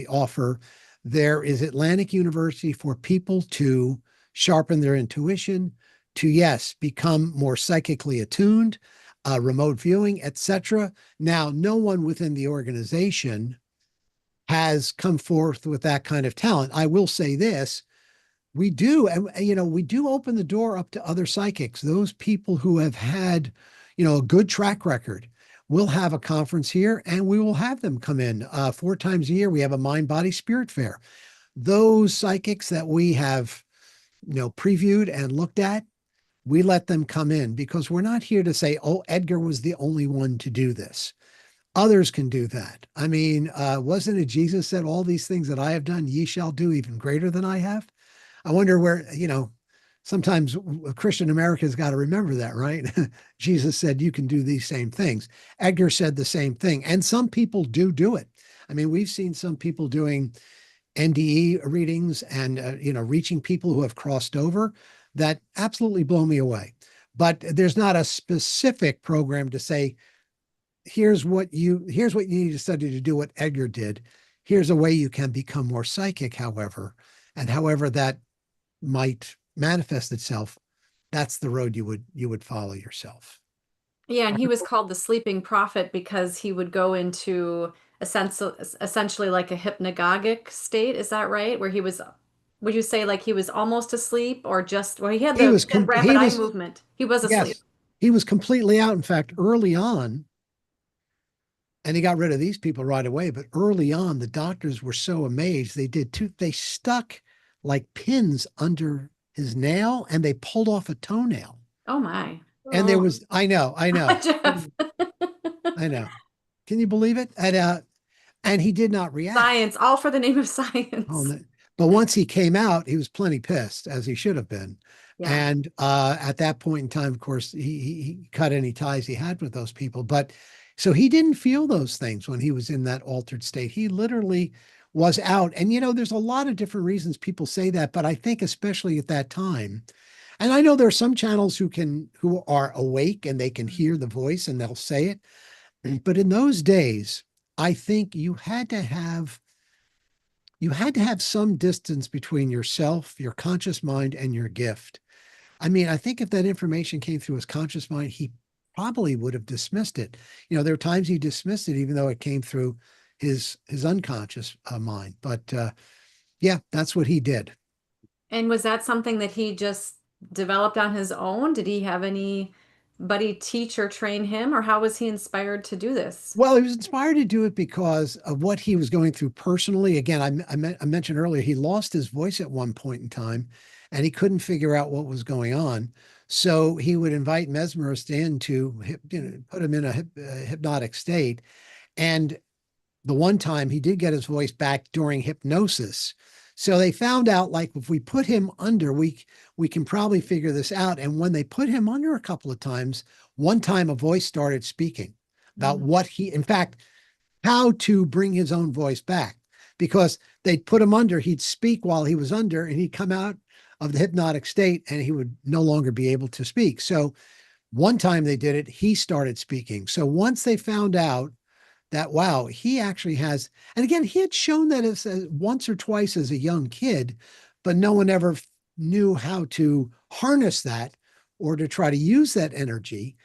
[SPEAKER 3] offer. There is Atlantic University for people to sharpen their intuition, to yes, become more psychically attuned, remote viewing, etc. Now, no one within the organization has come forth with that kind of talent. I will say this: We do. And, we do open the door up to other psychics, those people who have had, a good track record. We'll have a conference here and we will have them come in 4 times a year. We have a mind, body, spirit fair. Those psychics that we have, previewed and looked at, we let them come in because we're not here to say, oh, Edgar was the only one to do this. Others can do that. I mean, wasn't it Jesus said, all these things that I have done, ye shall do even greater than I have? I wonder where, sometimes Christian America's got to remember that, right? Jesus said, you can do these same things. Edgar said the same thing. And some people do it. I mean, we've seen some people doing NDE readings and, reaching people who have crossed over that absolutely blow me away. But there's not a specific program to say, here's what you need to study to do what Edgar did. Here's a way you can become more psychic, however, and however that might manifest itself, that's the road you would follow yourself.
[SPEAKER 1] Yeah, and he was called the sleeping prophet because he would go into essentially like a hypnagogic state. Is that right? Where he was, would you say like he was almost asleep or just, well,
[SPEAKER 3] He was
[SPEAKER 1] he had rapid
[SPEAKER 3] he
[SPEAKER 1] eye
[SPEAKER 3] was
[SPEAKER 1] movement. He was asleep.
[SPEAKER 3] Yes, he was completely out. In fact, early on, and he got rid of these people right away. But early on, the doctors were so amazed. They stuck like pins under his nail and they pulled off a toenail.
[SPEAKER 1] Oh my.
[SPEAKER 3] And there was, I know,
[SPEAKER 1] Jeff.
[SPEAKER 3] I know. Can you believe it? And he did not react.
[SPEAKER 1] Science, all for the name of
[SPEAKER 3] Oh,
[SPEAKER 1] science.
[SPEAKER 3] no. But once he came out, he was plenty pissed, as he should have been.
[SPEAKER 1] Yeah.
[SPEAKER 3] And at that point in time, of course, he cut any ties he had with those people. But so he didn't feel those things when he was in that altered state. He literally was out. And, there's a lot of different reasons people say that, but I think especially at that time, and I know there are some channels who are awake and they can hear the voice and they'll say it. But in those days, I think you had to have some distance between yourself, your conscious mind, and your gift. I mean, I think if that information came through his conscious mind, he probably would have dismissed it. There are times he dismissed it, even though it came through his unconscious mind. But yeah, that's what he did.
[SPEAKER 1] And was that something that he just developed on his own? Did he have anybody teach or train him, or how was he inspired to do this?
[SPEAKER 3] Well, he was inspired to do it because of what he was going through personally. Again, I mentioned earlier, he lost his voice at one point in time and he couldn't figure out what was going on. So he would invite mesmerists in to put him in a hypnotic state. And the one time he did get his voice back during hypnosis. So they found out like if we put him under, we can probably figure this out. And when they put him under a couple of times, one time a voice started speaking about
[SPEAKER 1] Mhm.
[SPEAKER 3] what in fact, how to bring his own voice back. Because they'd put him under, he'd speak while he was under, and he'd come out of the hypnotic state and he would no longer be able to speak. So one time they did it, he started speaking. So once they found out that wow, he actually has, and again, he had shown that as once or twice as a young kid, but no one ever knew how to harness that or to try to use that energy.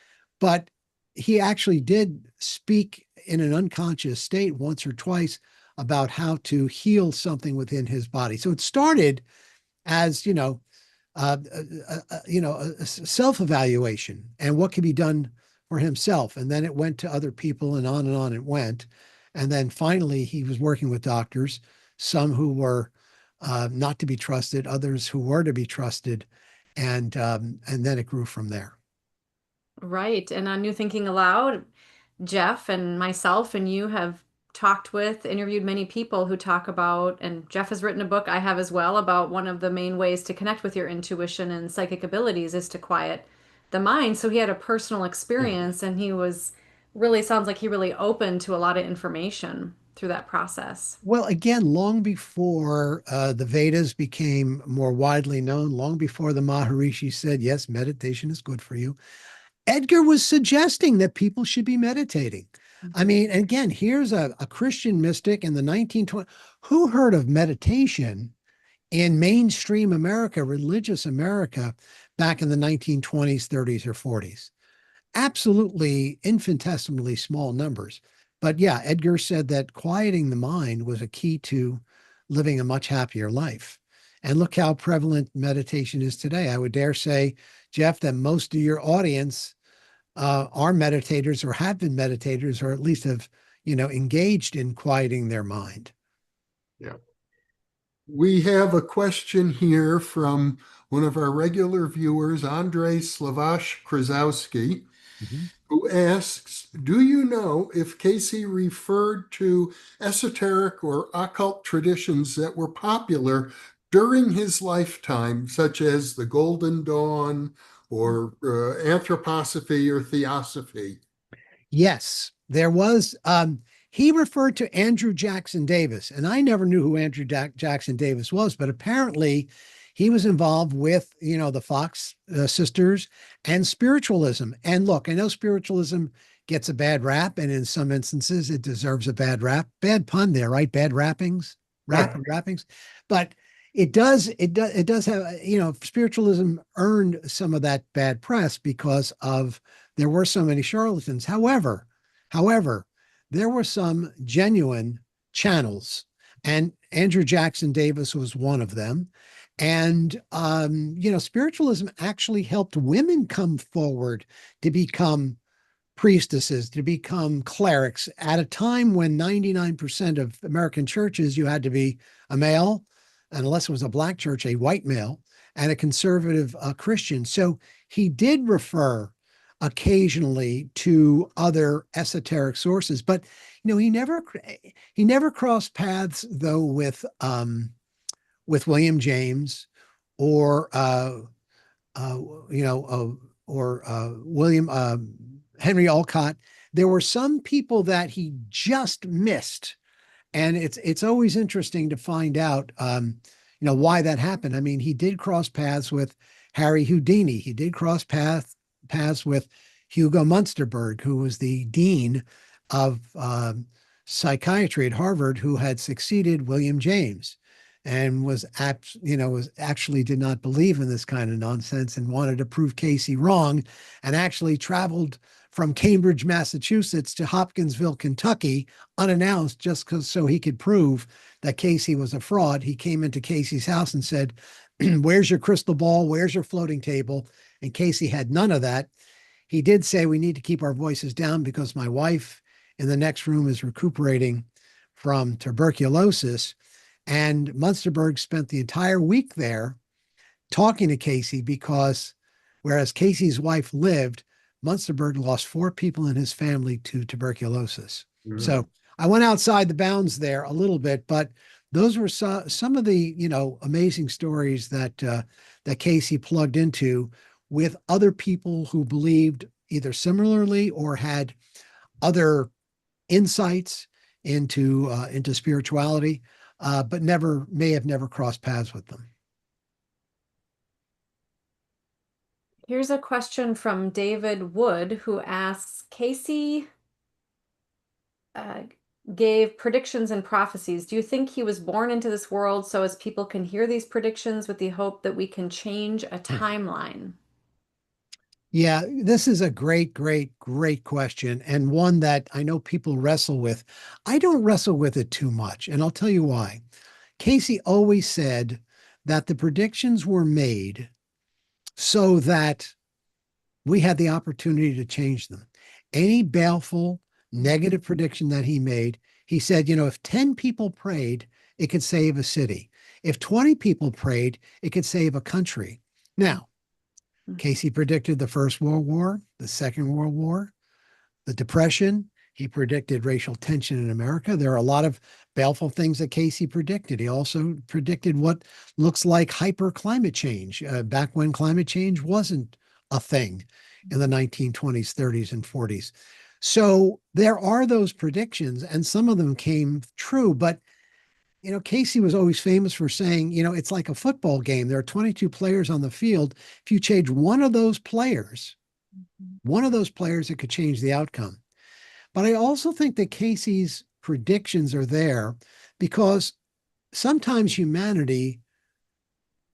[SPEAKER 3] But he actually did speak in an unconscious state once or twice about how to heal something within his body. So it started as a self-evaluation and what can be done for himself. And then it went to other people and on it went. And then finally, he was working with doctors, some who were not to be trusted, others who were to be trusted. And then it grew from there.
[SPEAKER 1] Right. And on New Thinking Aloud, Jeff and myself and you have talked with, interviewed many people who talk about, and Jeff has written a book, I have as well, about one of the main ways to connect with your intuition and psychic abilities is to quiet the mind. So he had a personal
[SPEAKER 3] Yeah.
[SPEAKER 1] experience and he was really, sounds like he really opened to a lot of information through that process.
[SPEAKER 3] Well, again, long before the Vedas became more widely known, long before the Maharishi said, yes, meditation is good for you, Edgar was suggesting that people should be meditating. I
[SPEAKER 1] Mhm.
[SPEAKER 3] mean, again, here's a Christian mystic in the 1920s who heard of meditation in mainstream America, religious America, back in the 1920s, 30s, or 40s. Absolutely infinitesimally small numbers. But yeah, Edgar said that quieting the mind was a key to living a much happier life. And look how prevalent meditation is today. I would dare say, Jeff, that most of your audience are meditators or have been meditators or at least have, engaged in quieting their mind.
[SPEAKER 2] Yeah. We have a question here from one of our regular viewers, Andrei Slavash Krasowski,
[SPEAKER 3] Mhm.
[SPEAKER 2] who asks, do you know if Cayce referred to esoteric or occult traditions that were popular during his lifetime, such as the Golden Dawn or anthroposophy or theosophy?
[SPEAKER 3] Yes, there was. He referred to Andrew Jackson Davis, and I never knew who Andrew Jackson Davis was, but apparently he was involved with, the Fox sisters and spiritualism. And look, I know spiritualism gets a bad rap, and in some instances it deserves a bad rap. Bad pun there, right? Bad wrappings. But it does have, spiritualism earned some of that bad press because of there were so many charlatans. However, there were some genuine channels, and Andrew Jackson Davis was one of them. And spiritualism actually helped women come forward to become priestesses, to become clerics at a time when 99% of American churches, you had to be a male, and unless it was a black church, a white male, and a conservative Christian. So he did refer occasionally to other esoteric sources, but he never crossed paths though with William James or uh, you know, William Henry Alcott. There were some people that he just missed, and it's always interesting to find out, why that happened. I mean, he did cross paths with Harry Houdini. He did cross paths with Hugo Munsterberg, who was the dean of psychiatry at Harvard, who had succeeded William James and was actually did not believe in this kind of nonsense and wanted to prove Cayce wrong, and actually traveled from Cambridge, Massachusetts to Hopkinsville, Kentucky, unannounced, just so he could prove that Cayce was a fraud. He came into Cayce's house and said, "Where's your crystal ball? Where's your floating table?" And Cayce had none of that. He did say, "We need to keep our voices down because my wife in the next room is recuperating from tuberculosis." And Munsterberg spent the entire week there talking to Cayce because whereas Cayce's wife lived, Munsterberg lost 4 people in his family to tuberculosis.
[SPEAKER 2] Mm.
[SPEAKER 3] So I went outside the bounds there a little bit, but those were some of the amazing stories that Cayce plugged into with other people who believed either similarly or had other insights into spirituality, but may have never crossed paths with them.
[SPEAKER 1] Here's a question from David Wood who asks, Cayce uh, gave predictions and prophecies. Do you think he was born into this world so as people can hear these predictions with the hope that we can change a timeline?
[SPEAKER 3] Yeah, this is a great, great, great question, and one that I know people wrestle with. I don't wrestle with it too much, and I'll tell you why. Cayce always said that the predictions were made so that we had the opportunity to change them. Any baleful, negative prediction that he made, he said, if 10 people prayed, it could save a city. If 20 people prayed, it could save a country. Now, Cayce predicted the First World War, the Second World War, the Depression. He predicted racial tension in America. There are a lot of baleful things that Cayce predicted. He also predicted what looks like hyper climate change, back when climate change wasn't a thing in the 1920s, 30s, and 40s. So there are those predictions, and some of them came true. But Cayce was always famous for saying, it's like a football game. There are 22 players on the field. If you change one of those players, it could change the outcome. But I also think that Cayce's predictions are there because sometimes humanity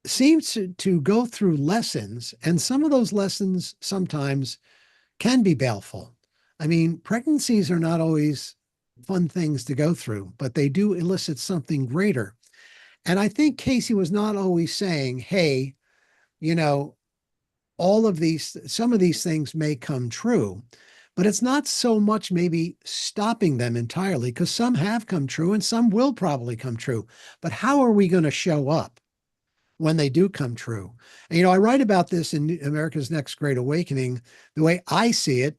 [SPEAKER 3] seems to go through lessons, and some of those lessons sometimes can be baleful. I mean, pregnancies are not always fun things to go through, but they do elicit something greater. And I think Cayce was not always saying, hey, you know, all of these, some of these things may come true, but it's not so much maybe stopping them entirely, because some have come true and some will probably come true. But how are we going to show up when they do come true? And, I write about this in America's Next Great Awakening. The way I see it,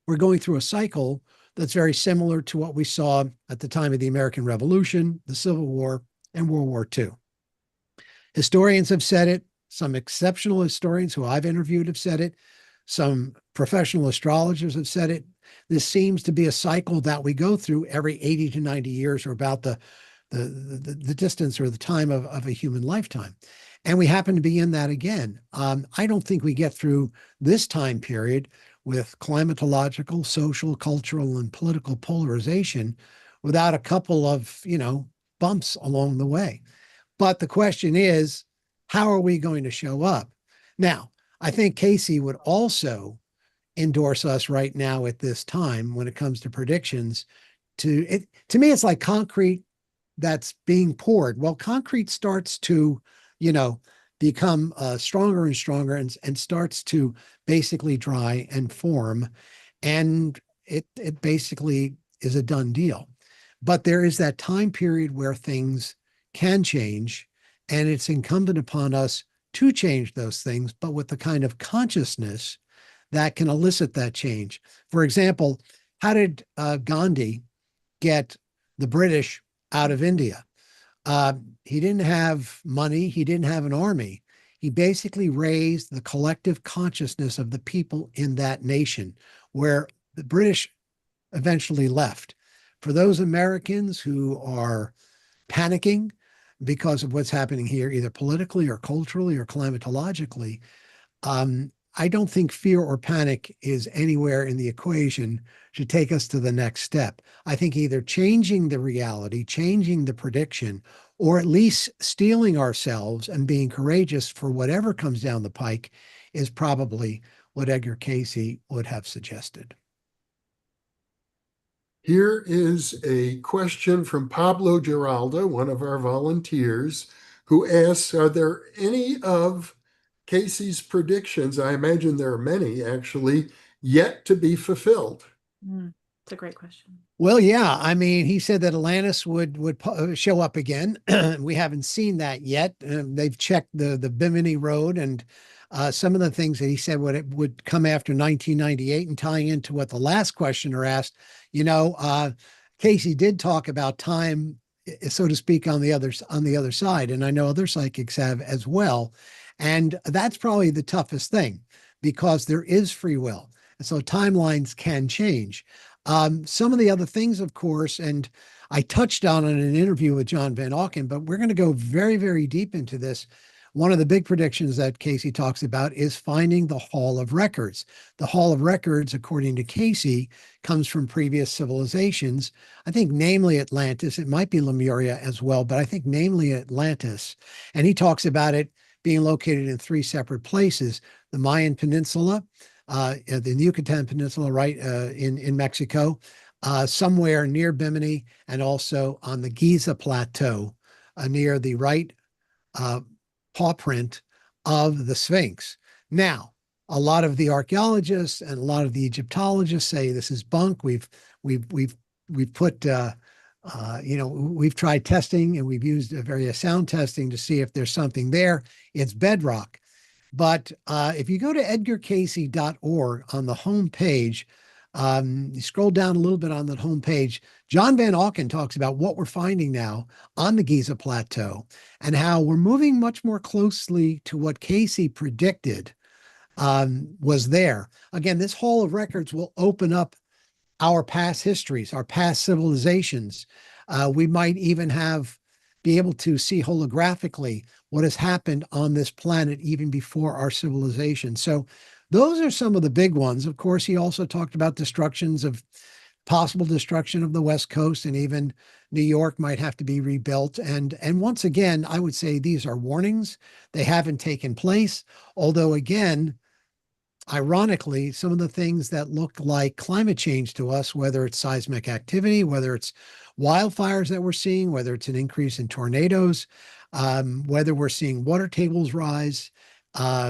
[SPEAKER 3] we're going through a cycle that's very similar to what we saw at the time of the American Revolution, the Civil War, and World War II. Historians have said it. Some exceptional historians who I've interviewed have said it. Some professional astrologers have said it. This seems to be a cycle that we go through every 80 to 90 years, or about the distance or the time of a human lifetime. And we happen to be in that again. I don't think we get through this time period with climatological, social, cultural, and political polarization without a couple of, bumps along the way. But the question is, how are we going to show up? Now, I think Cayce would also endorse us right now at this time when it comes to predictions. To me, it's like concrete that's being poured. Well, concrete starts to, you know, become stronger and stronger, and starts to basically dry and form. And it basically is a done deal. But there is that time period where things can change, and it's incumbent upon us to change those things, but with the kind of consciousness that can elicit that change. For example, how did Gandhi get the British out of India? He didn't have money. He didn't have an army. He basically raised the collective consciousness of the people in that nation, where the British eventually left. For those Americans who are panicking because of what's happening here, either politically or culturally or climatologically, I don't think fear or panic is anywhere in the equation to take us to the next step. I think either changing the reality, changing the prediction, or at least steeling ourselves and being courageous for whatever comes down the pike is probably what Edgar Cayce would have suggested.
[SPEAKER 2] Here is a question from Pablo Giralda, one of our volunteers, who asks, are there any of Cayce's predictions, I imagine there are many actually, yet to be fulfilled?
[SPEAKER 1] It's a great question.
[SPEAKER 3] Well, yeah. I mean, he said that Atlantis would show up again. We haven't seen that yet. They've checked the Bimini Road, and some of the things that he said would come after 1998, and tying into what the last questioner asked. Cayce did talk about time, so to speak, on the other side, and I know other psychics have as well. And that's probably the toughest thing, because there is free will, and so timelines can change. Some of the other things, of course, and I touched on in an interview with John Van Auken, but we're going to go very, very deep into this. One of the big predictions that Cayce talks about is finding the Hall of Records. The Hall of Records, according to Cayce, comes from previous civilizations. I think namely Atlantis. It might be Lemuria as well, but I think namely Atlantis. And he talks about it being located in three separate places: the Mayan Peninsula, the Yucatan Peninsula, right in Mexico, somewhere near Bimini, and also on the Giza Plateau near the right paw print of the Sphinx. Now, a lot of the archaeologists and a lot of the Egyptologists say this is bunk. We've put we've tried testing, and we've used various sound testing to see if there's something there. It's bedrock. But if you go to edgarcayce.org on the home page, you scroll down a little bit on that home page, John Van Auken talks about what we're finding now on the Giza Plateau, and how we're moving much more closely to what Cayce predicted was there. Again, this Hall of Records will open up our past histories, our past civilizations. We might even be able to see holographically what has happened on this planet even before our civilization. So those are some of the big ones. Of course, he also talked about possible destruction of the West Coast, and even New York might have to be rebuilt. And once again, I would say these are warnings. They haven't taken place. Although, again, ironically, some of the things that look like climate change to us, whether it's seismic activity, whether it's wildfires that we're seeing, whether it's an increase in tornadoes, whether we're seeing water tables rise,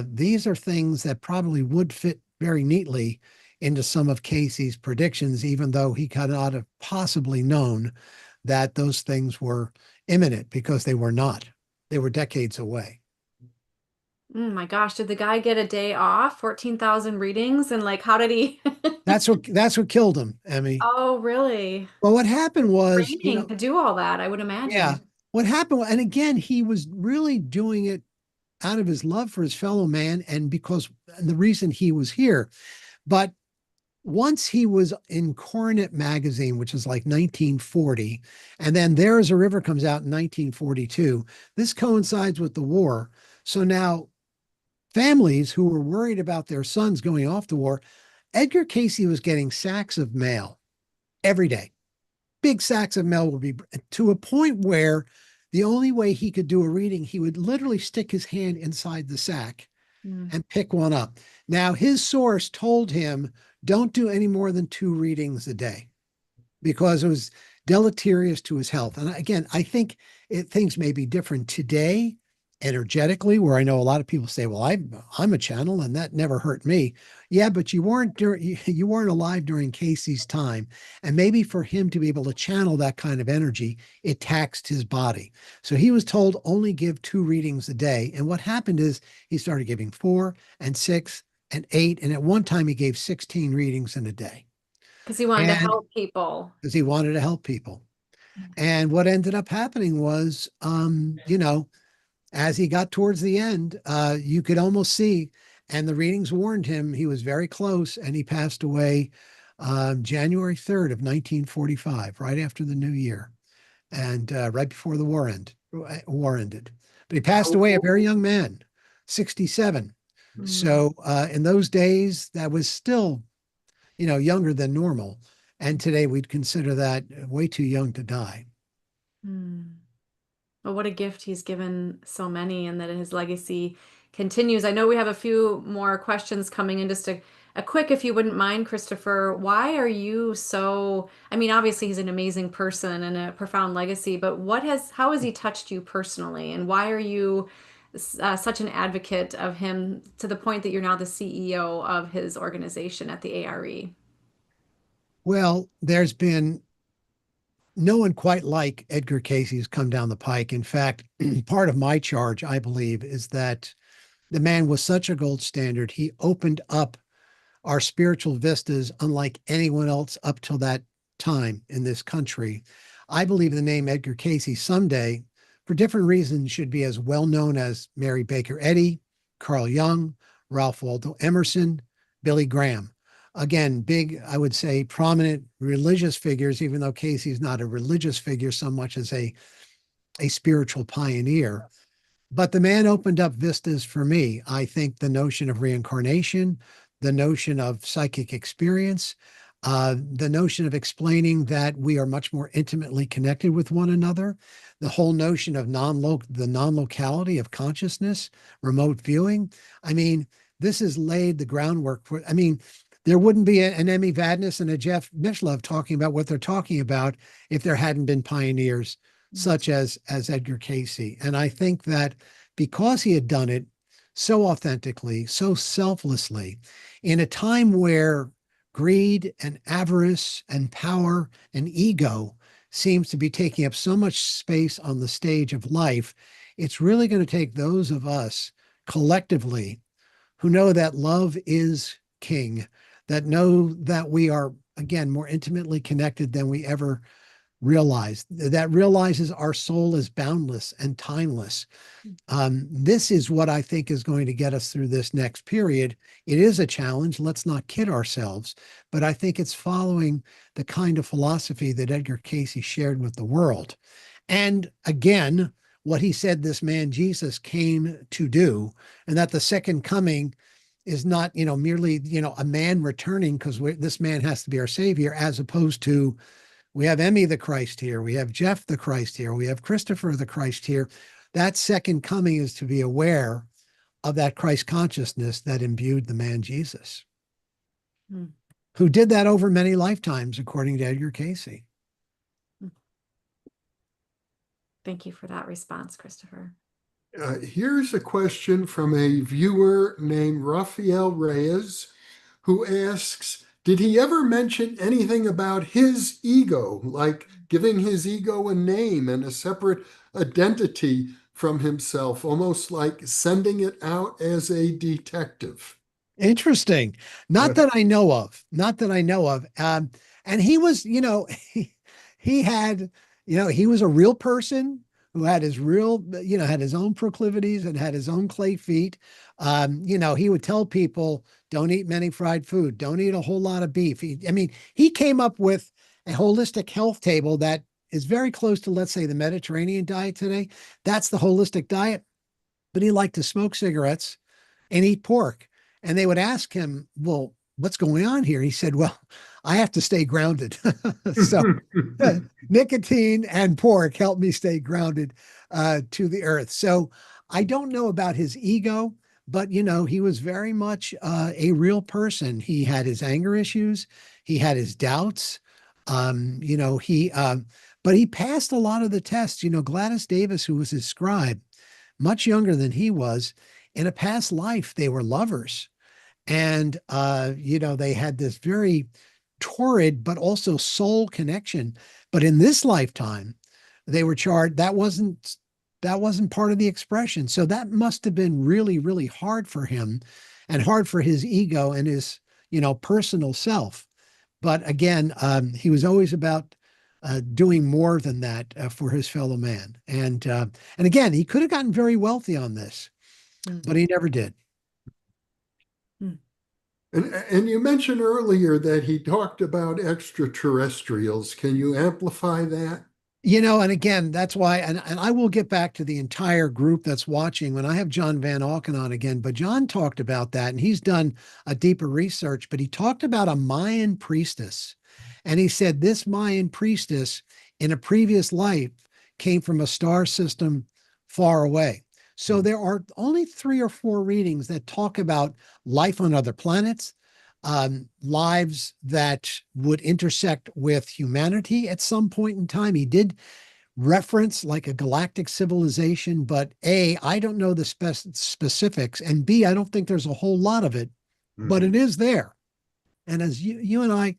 [SPEAKER 3] these are things that probably would fit very neatly into some of Cayce's predictions, even though he could not have possibly known that those things were imminent because they were not. They were decades away.
[SPEAKER 1] Oh my gosh, did the guy get a day off? 14,000 readings? And like, how did he?
[SPEAKER 3] That's what killed him, Emmy.
[SPEAKER 1] Oh, really?
[SPEAKER 3] Well, what happened was,
[SPEAKER 1] Training to do all that, I would
[SPEAKER 3] yeah,
[SPEAKER 1] imagine.
[SPEAKER 3] what happened, and again, he was really doing it out of his love for his fellow man and because and the reason he was here. But once he was in Coronet magazine, which is like 1940, and then There Is a River comes out in 1942, this coincides with the war. So now families who were worried about their sons going off to war, Edgar Cayce was getting sacks of mail every day. Big sacks of mail would be to a point where the only way he could do a reading, he would literally stick his hand inside the sack
[SPEAKER 1] Mm.
[SPEAKER 3] and pick one up. Now, his source told him, don't do any more than 2 readings a day because it was deleterious to his health. And again, I think things may be different today energetically, where I know a lot of people say, well, I'm a channel and that never hurt me. Yeah, but you weren't alive during Cayce's time. And maybe for him to be able to channel that kind of energy, it taxed his body. So he was told only give 2 readings a day. And what happened is he started giving 4 and 6 and 8. And at one time he gave 16 readings in a day.
[SPEAKER 1] Because he wanted to
[SPEAKER 3] And
[SPEAKER 1] help people.
[SPEAKER 3] because he wanted to help people. And what ended up happening was, as he got towards the end, you could almost see, and the readings warned him he was very close, and he passed away January 3rd of 1945, right after the new year, and right before the war ended. But he passed away a very young man, 67.
[SPEAKER 1] Mm.
[SPEAKER 3] So in those days, that was still, younger than normal. And today we'd consider that way too young to die.
[SPEAKER 1] Mm. Well, what a gift he's given so many, and that his legacy continues. I know we have a few more questions coming in. Just a quick, if you wouldn't mind, Christopher, why are you so, I mean, obviously he's an amazing person and a profound legacy, but how has he touched you personally? And why are you such an advocate of him to the point that you're now the CEO of his organization at the A.R.E.?
[SPEAKER 3] Well, there's been no one quite like Edgar Cayce has come down the pike. In fact, part of my charge, I believe, is that the man was such a gold standard. He opened up our spiritual vistas unlike anyone else up till that time in this country. I believe the name Edgar Cayce someday, for different reasons, should be as well known as Mary Baker Eddy, Carl Jung, Ralph Waldo Emerson, Billy Graham. Again, big, I would say, prominent religious figures, even though Cayce is not a religious figure so much as a spiritual pioneer. But the man opened up vistas for me. I think the notion of reincarnation, the notion of psychic experience, the notion of explaining that we are much more intimately connected with one another, the whole notion of the non-locality of consciousness, remote viewing. I mean, this has laid the groundwork for, I mean, there wouldn't be an Emmy Vadnais and a Jeff Mishlove talking about what they're talking about if there hadn't been pioneers such as Edgar Cayce. And I think that because he had done it so authentically, so selflessly, in a time where greed and avarice and power and ego seems to be taking up so much space on the stage of life, it's really going to take those of us collectively who know that love is king, that know that we are, again, more intimately connected than we ever realized, that realizes our soul is boundless and timeless. This is what I think is going to get us through this next period. It is a challenge. Let's not kid ourselves. But I think it's following the kind of philosophy that Edgar Cayce shared with the world. And again, what he said this man Jesus came to do, and that the second coming is not, merely, a man returning because this man has to be our savior, as opposed to we have Emmy the Christ here, we have Jeff the Christ here, we have Christopher the Christ here. That second coming is to be aware of that Christ consciousness that imbued the man Jesus,
[SPEAKER 1] Mm.
[SPEAKER 3] who did that over many lifetimes, according to Edgar Cayce.
[SPEAKER 1] Thank you for that response, Christopher.
[SPEAKER 2] Here's a question from a viewer named Rafael Reyes, who asks, did he ever mention anything about his ego, like giving his ego a name and a separate identity from himself, almost like sending it out as a detective?
[SPEAKER 3] Interesting. Not that I know of. Not that I know of. And he was, he had, he was a real person who had his real, had his own proclivities and had his own clay feet. He would tell people, don't eat many fried food, don't eat a whole lot of beef. He came up with a holistic health table that is very close to, let's say, the Mediterranean diet today. That's the holistic diet. But he liked to smoke cigarettes and eat pork. And they would ask him, well, what's going on here? He said, well, I have to stay grounded. So nicotine and pork help me stay grounded to the earth. So I don't know about his ego, but he was very much a real person. He had his anger issues, he had his doubts. But he passed a lot of the tests. Gladys Davis, who was his scribe, much younger than he was, in a past life, they were lovers. And, they had this very torrid, but also soul connection. But in this lifetime, they were charged. That wasn't part of the expression. So that must have been really, really hard for him and hard for his ego and his, personal self. But again, he was always about doing more than that for his fellow man. And again, he could have gotten very wealthy on this,
[SPEAKER 1] Mm.
[SPEAKER 3] but he never did.
[SPEAKER 1] Mm.
[SPEAKER 2] And you mentioned earlier that he talked about extraterrestrials. Can you amplify that?
[SPEAKER 3] And again, that's why, and I will get back to the entire group that's watching when I have John Van Auken on again. But John talked about that, and he's done a deeper research, but he talked about a Mayan priestess. And he said this Mayan priestess in a previous life came from a star system far away. So there are only 3 or 4 readings that talk about life on other planets, lives that would intersect with humanity at some point in time. He did reference like a galactic civilization, but A, I don't know the specifics, and B, I don't think there's a whole lot of it, but it is there. And as you and I,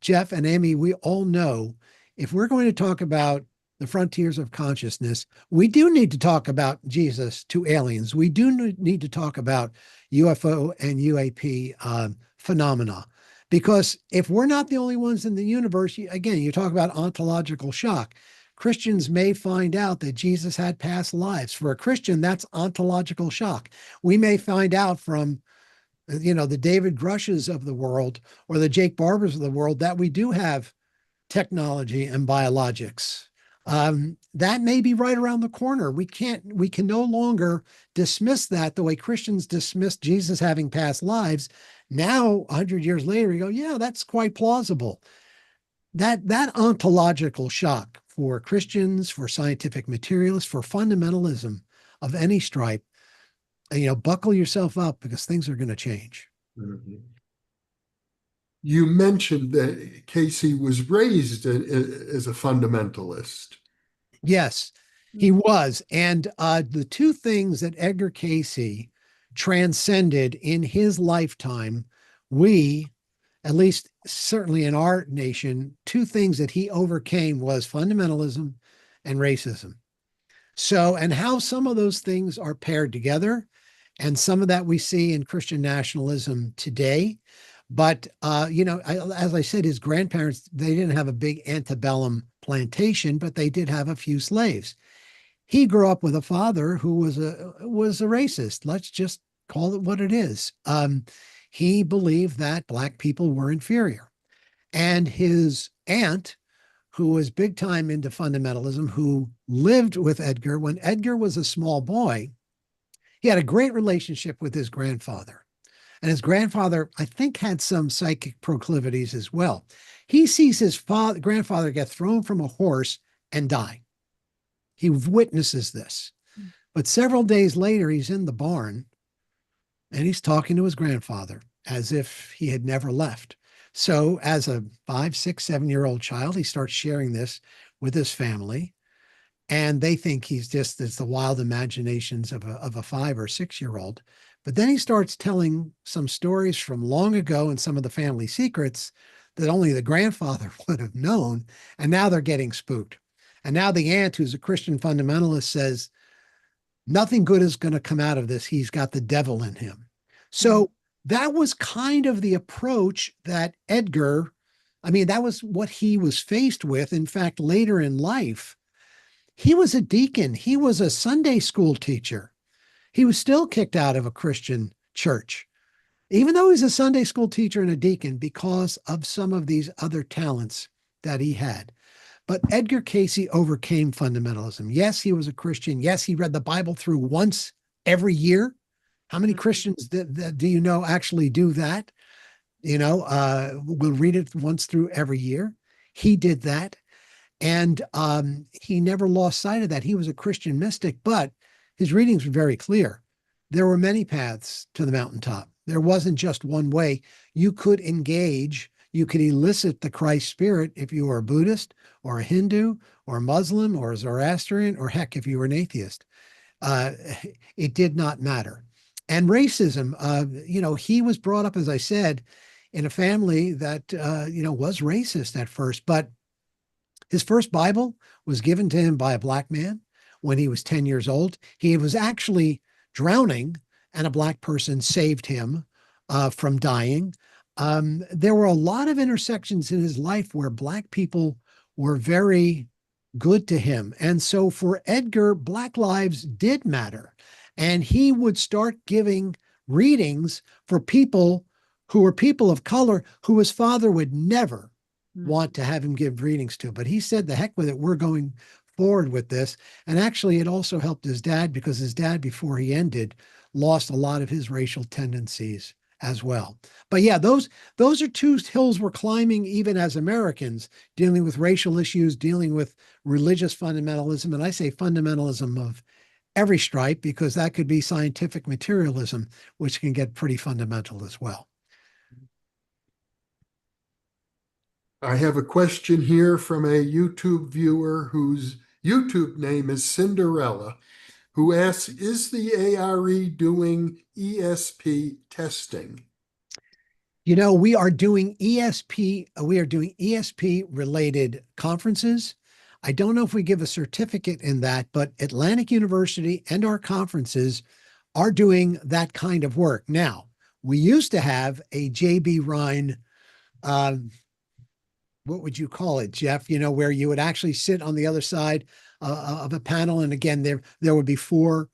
[SPEAKER 3] Jeff and Amy, we all know, if we're going to talk about the frontiers of consciousness, we do need to talk about Jesus to aliens. We do need to talk about UFO and UAP phenomena. Because if we're not the only ones in the universe, again, you talk about ontological shock. Christians may find out that Jesus had past lives. For a Christian, that's ontological shock. We may find out from the David Grushes of the world or the Jake Barbers of the world that we do have technology and biologics. That may be right around the corner. We can no longer dismiss that the way Christians dismissed Jesus having past lives. Now, 100 years later, we go, yeah, that's quite plausible. That ontological shock for Christians, for scientific materialists, for fundamentalism of any stripe, buckle yourself up because things are going to change.
[SPEAKER 2] Mhm. You mentioned that Cayce was raised as a fundamentalist.
[SPEAKER 3] Yes, he was. And the 2 things that Edgar Cayce transcended in his lifetime, we, at least certainly in our nation, 2 things that he overcame was fundamentalism and racism. So, and how some of those things are paired together, and some of that we see in Christian nationalism today. But as I said, his grandparents, they didn't have a big antebellum plantation, but they did have a few slaves. He grew up with a father who was a racist. Let's just call it what it is. He believed that Black people were inferior, and his aunt, who was big time into fundamentalism, who lived with Edgar when Edgar was a small boy. He had a great relationship with his grandfather. And his grandfather, I think, had some psychic proclivities as well. He sees his grandfather get thrown from a horse and die. He witnesses this. But several days later, he's in the barn and he's talking to his grandfather as if he had never left. So, as a 5, 6, 7-year-old child, he starts sharing this with his family, and they think it's the wild imaginations of a 5 or 6-year-old. But then he starts telling some stories from long ago and some of the family secrets that only the grandfather would have known. And now they're getting spooked. And now the aunt, who's a Christian fundamentalist, says, nothing good is going to come out of this. He's got the devil in him.
[SPEAKER 1] Mm.
[SPEAKER 3] So that was kind of the approach that Edgar, I mean, that was what he was faced with. In fact, later in life, he was a deacon, he was a Sunday school teacher. He was still kicked out of a Christian church, even though he's a Sunday school teacher and a deacon, because of some of these other talents that he had. But Edgar Cayce overcame fundamentalism. Yes, he was a Christian. Yes, he read the Bible through once every year. How many Christians do you know actually do that? Will read it once through every year. He did that. And he never lost sight of that. He was a Christian mystic, but his readings were very clear. There were many paths to the mountaintop. There wasn't just one way. You could engage, you could elicit the Christ spirit if you were a Buddhist or a Hindu or a Muslim or a Zoroastrian, or heck, if you were an atheist. Uh, it did not matter. And racism, he was brought up, as I said, in a family that, was racist at first, but his first Bible was given to him by a black man when he was 10 years old. He was actually drowning, and a black person saved him from dying. There were a lot of intersections in his life where black people were very good to him. And so for Edgar, black lives did matter. And he would start giving readings for people who were people of color who his father would never want to have him give readings to. But he said, the heck with it, we're going forward with this. And actually, it also helped his dad, because his dad, before he ended, lost a lot of his racial tendencies as well. But yeah, those are two hills we're climbing even as Americans, dealing with racial issues, dealing with religious fundamentalism. And I say fundamentalism of every stripe, because that could be scientific materialism, which can get pretty fundamental as well.
[SPEAKER 2] I have a question here from a YouTube viewer whose YouTube name is Cinderella, who asks, is the A.R.E. doing ESP testing?
[SPEAKER 3] We are doing ESP related conferences. I don't know if we give a certificate in that, but Atlantic University and our conferences are doing that kind of work. Now, we used to have a J.B. Rhine, what would you call it, Jeff? Where you would actually sit on the other side of a panel. And again, there would be four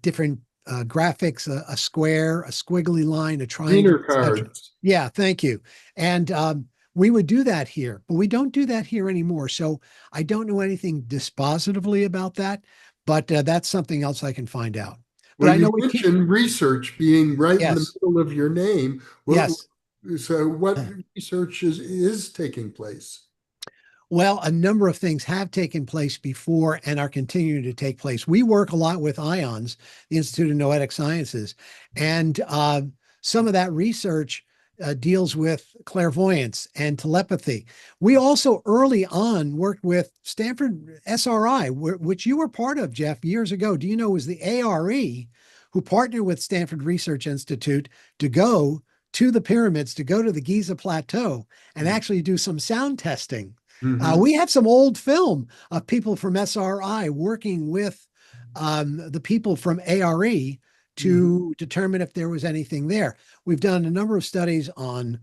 [SPEAKER 3] different graphics, a square, a squiggly line, a triangle,
[SPEAKER 2] Wiener
[SPEAKER 3] etc.
[SPEAKER 2] cards.
[SPEAKER 3] Yeah, thank you. And we would do that here, but we don't do that here anymore. So I don't know anything dispositively about that, but that's something else I can find out. But
[SPEAKER 2] Well,
[SPEAKER 3] I know
[SPEAKER 2] you
[SPEAKER 3] we keep,
[SPEAKER 2] mentioned research being right in the
[SPEAKER 3] yes,
[SPEAKER 2] middle of your name.
[SPEAKER 3] yes.
[SPEAKER 2] So what research is taking place?
[SPEAKER 3] Well, a number of things have taken place before and are continuing to take place. We work a lot with IONS, the Institute of Noetic Sciences, and some of that research deals with clairvoyance and telepathy. We also early on worked with Stanford SRI, which you were part of, Jeff, years ago. Do you know it was the A.R.E. who partnered with Stanford Research Institute to go to the pyramids, to go to the Giza Plateau and actually do some sound testing.
[SPEAKER 2] Mm-hmm.
[SPEAKER 3] We have some old film of people from SRI working with the people from A.R.E.
[SPEAKER 2] Mm-hmm.
[SPEAKER 3] to determine if there was anything there. We've done a number of studies on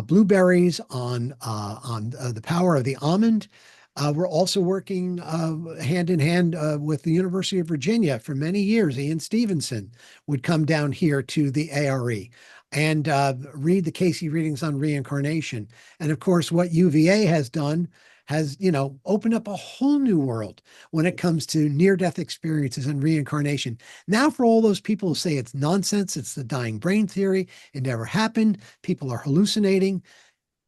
[SPEAKER 3] blueberries, on the power of the almond. We're also working hand in hand with the University of Virginia for many years. Ian Stevenson would come down here to the A.R.E. and read the Cayce readings on reincarnation. And of course, what UVA has done has, opened up a whole new world when it comes to near-death experiences and reincarnation. Now, for all those people who say it's nonsense, it's the dying brain theory, it never happened, people are hallucinating,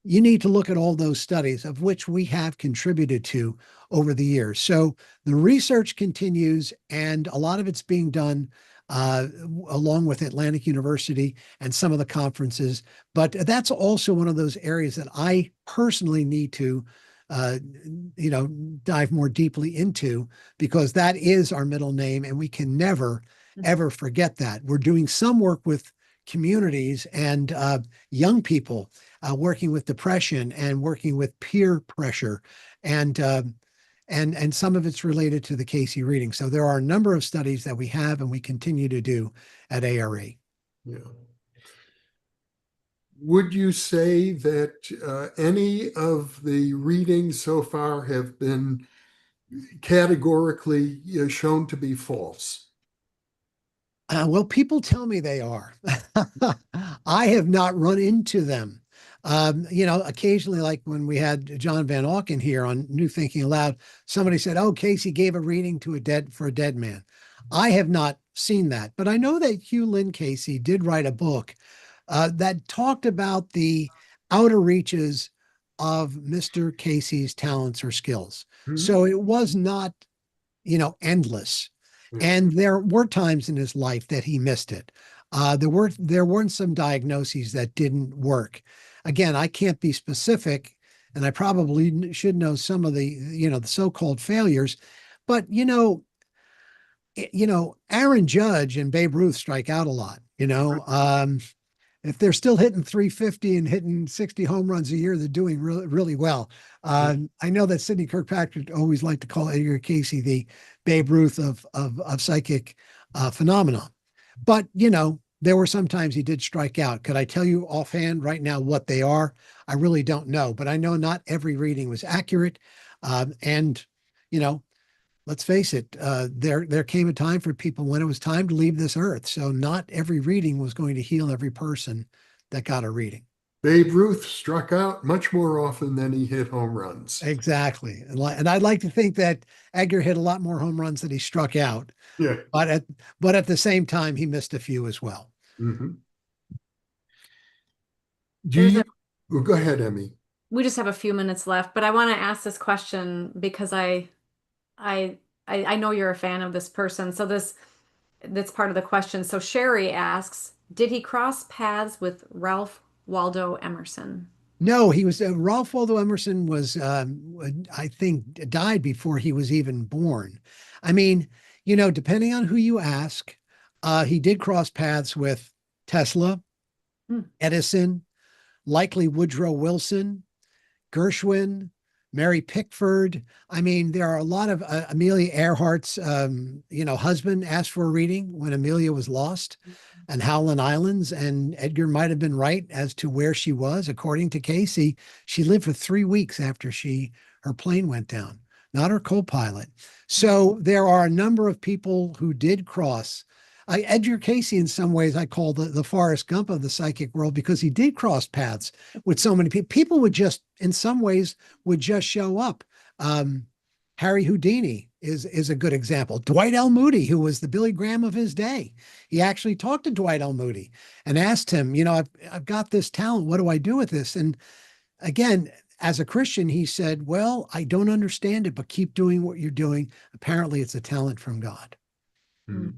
[SPEAKER 3] you need to look at all those studies, of which we have contributed to over the years. So the research continues, and a lot of it's being done along with Atlantic University and some of the conferences. But that's also one of those areas that I personally need to, uh, dive more deeply into, because that is our middle name, and we can never, ever forget that. We're doing some work with communities and young people working with depression and working with peer pressure, and and some of it's related to the Cayce reading. So there are a number of studies that we have and we continue to do at A.R.E.
[SPEAKER 2] Yeah. Would you say that any of the readings so far have been categorically shown to be false?
[SPEAKER 3] Well, people tell me they are. I have not run into them. Occasionally, like when we had John Van Auken here on New Thinking Aloud, somebody said, "Oh, Cayce gave a reading to a dead man." I have not seen that, but I know that Hugh Lynn Cayce did write a book that talked about the outer reaches of Mr. Cayce's talents or skills.
[SPEAKER 2] Hmm?
[SPEAKER 3] So it was not, endless.
[SPEAKER 2] Yeah.
[SPEAKER 3] And there were times in his life that he missed it. There weren't some diagnoses that didn't work. Again, I can't be specific, and I probably should know some of the so-called failures, but Aaron Judge and Babe Ruth strike out a lot. If they're still hitting 350 and hitting 60 home runs a year, they're doing really, really well. I know that Sidney Kirkpatrick always liked to call Edgar Cayce the Babe Ruth of psychic phenomena. But, there were some times he did strike out. Could I tell you offhand right now what they are? I really don't know, but I know not every reading was accurate. And, you know, let's face it, there came a time for people when it was time to leave this earth. So not every reading was going to heal every person that got a reading.
[SPEAKER 2] Babe Ruth struck out much more often than he hit home runs.
[SPEAKER 3] Exactly. And I'd like to think that Edgar hit a lot more home runs than he struck out,
[SPEAKER 2] Yeah.
[SPEAKER 3] but at the same time, he missed a few as well.
[SPEAKER 2] Mm-hmm. Do
[SPEAKER 1] There's
[SPEAKER 2] you
[SPEAKER 1] a
[SPEAKER 2] well, go ahead, Emmy?
[SPEAKER 1] We just have a few minutes left, but I want to ask this question because I I know you're a fan of this person. So that's part of the question. So Sherry asks, did he cross paths with Ralph Waldo Emerson?
[SPEAKER 3] No, he was Ralph Waldo Emerson was, I think, died before he was even born. I mean, depending on who you ask, he did cross paths with Tesla,
[SPEAKER 1] Hmm.
[SPEAKER 3] Edison, likely Woodrow Wilson, Gershwin, Mary Pickford. I mean, there are a lot of Amelia Earhart's, husband asked for a reading when Amelia was lost and Howland Islands. And Edgar might have been right as to where she was. According to Cayce, she lived for 3 weeks after her plane went down, not her co-pilot. So there are a number of people who did cross. Edgar Cayce, in some ways, I call the Forrest Gump of the psychic world, because he did cross paths with so many people. People would just, in some ways, would just show up. Um, Harry Houdini is a good example. Dwight L. Moody, who was the Billy Graham of his day, he actually talked to Dwight L. Moody and asked him, I've got this talent. What do I do with this? And again, as a Christian, he said, well, I don't understand it, but keep doing what you're doing. Apparently, it's a talent from God.
[SPEAKER 2] Hmm.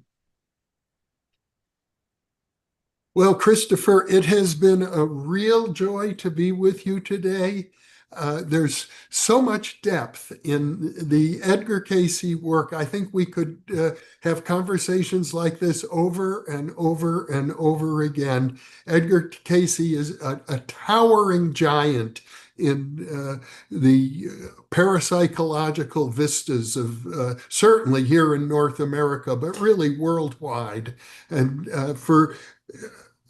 [SPEAKER 2] Well, Christopher, it has been a real joy to be with you today. There's so much depth in the Edgar Cayce work. I think we could have conversations like this over and over and over again. Edgar Cayce is a towering giant in the parapsychological vistas of certainly here in North America, but really worldwide. And for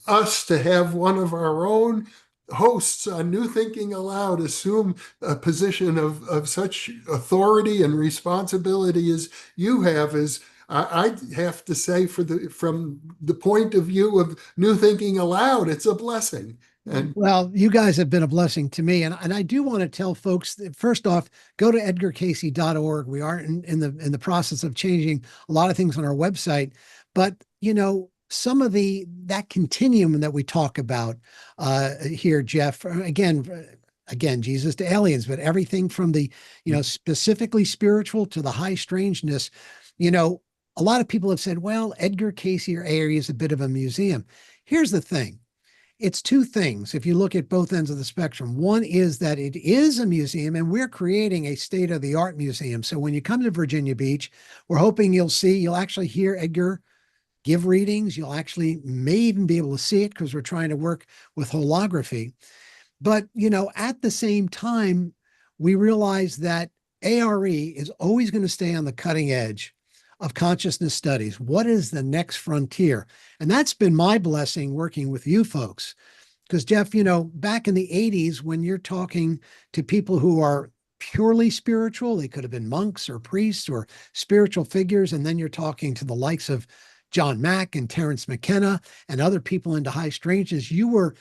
[SPEAKER 2] us to have one of our own hosts on New Thinking Aloud assume a position of such authority and responsibility as you have is, I have to say, from the point of view of New Thinking Aloud, it's a blessing. And
[SPEAKER 3] Well, you guys have been a blessing to me. And I do want to tell folks that, first off, go to edgarcayce.org. We are in the process of changing a lot of things on our website. But, some of that continuum that we talk about here, Jeff, again, Jesus to aliens, but everything from the, specifically spiritual to the high strangeness, you know, a lot of people have said, well, Edgar Cayce or A.R.E is a bit of a museum. Here's the thing. It's two things if you look at both ends of the spectrum. One is that it is a museum and we're creating a state of the art museum. So when you come to Virginia Beach, we're hoping you'll actually hear Edgar give readings. You'll actually may even be able to see it because we're trying to work with holography. But, at the same time, we realize that A.R.E is always going to stay on the cutting edge of consciousness studies. What is the next frontier? And that's been my blessing working with you folks. Because, Jeff, back in the 80s, when you're talking to people who are purely spiritual, they could have been monks or priests or spiritual figures. And then you're talking to the likes of John Mack and Terence McKenna and other people into high strangeness. You were,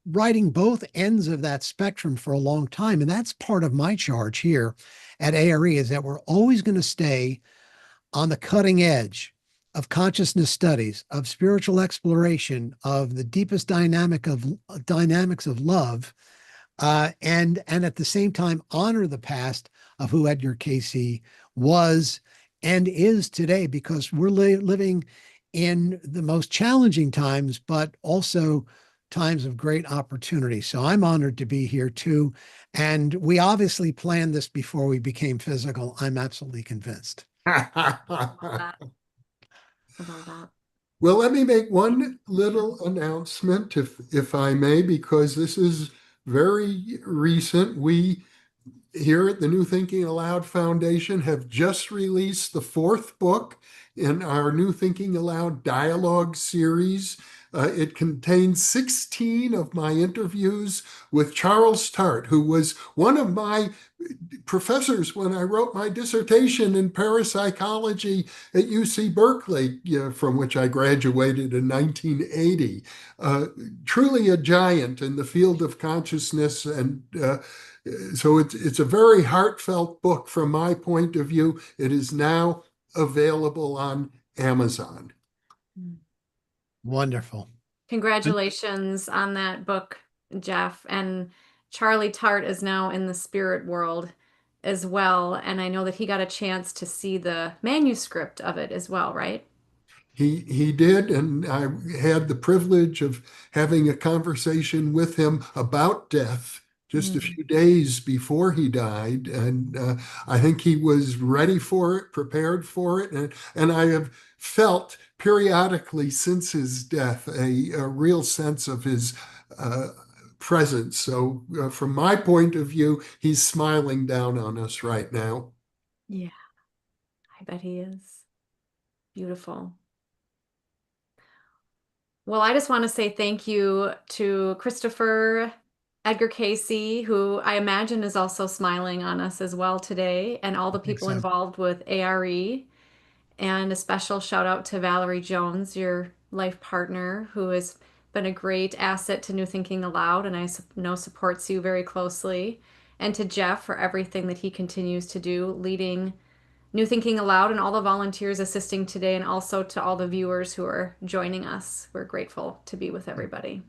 [SPEAKER 3] riding both ends of that spectrum for a long time. And that's part of my charge here at A.R.E is that we're always going to stay on the cutting edge of consciousness studies, of spiritual exploration, of the deepest dynamics of love, and at the same time honor the past of who Edgar Cayce was and is today, because we're living in the most challenging times, but also times of great opportunity. So I'm honored to be here too. And we obviously planned this before we became physical. I'm absolutely convinced.
[SPEAKER 1] Love that. I love that.
[SPEAKER 2] Well, let me make one little announcement, if I may, because this is very recent. We here at the New Thinking Aloud Foundation have just released the fourth book in our New Thinking Aloud dialogue series. It contains 16 of my interviews with Charles Tart, who was one of my professors when I wrote my dissertation in parapsychology at UC Berkeley, from which I graduated in 1980. Truly a giant in the field of consciousness, and so it's a very heartfelt book from my point of view. It is now available on Amazon.
[SPEAKER 3] Wonderful.
[SPEAKER 1] Congratulations on that book, Jeff. And Charlie Tart is now in the spirit world as well. And I know that he got a chance to see the manuscript of it as well, right?
[SPEAKER 2] He did, and I had the privilege of having a conversation with him about death just a
[SPEAKER 1] Mm.
[SPEAKER 2] few days before he died, and I think he was ready for it, prepared for it, and I have felt periodically since his death a real sense of his uh, presence. So, from my point of view, he's smiling down on us right now.
[SPEAKER 1] Yeah, I bet he is. Beautiful. Well, I just want to say thank you to Christopher, Edgar Cayce, who I imagine is also smiling on us as well today, and all
[SPEAKER 3] I
[SPEAKER 1] the
[SPEAKER 3] think
[SPEAKER 1] people
[SPEAKER 3] so.
[SPEAKER 1] involved with A.R.E. And a special shout out to Valerie Jones, your life partner, who has been a great asset to New Thinking Aloud, and I know supports you very closely. And to Jeff for everything that he continues to do, leading New Thinking Aloud and all the volunteers assisting today, and also to all the viewers who are joining us. We're grateful to be with everybody.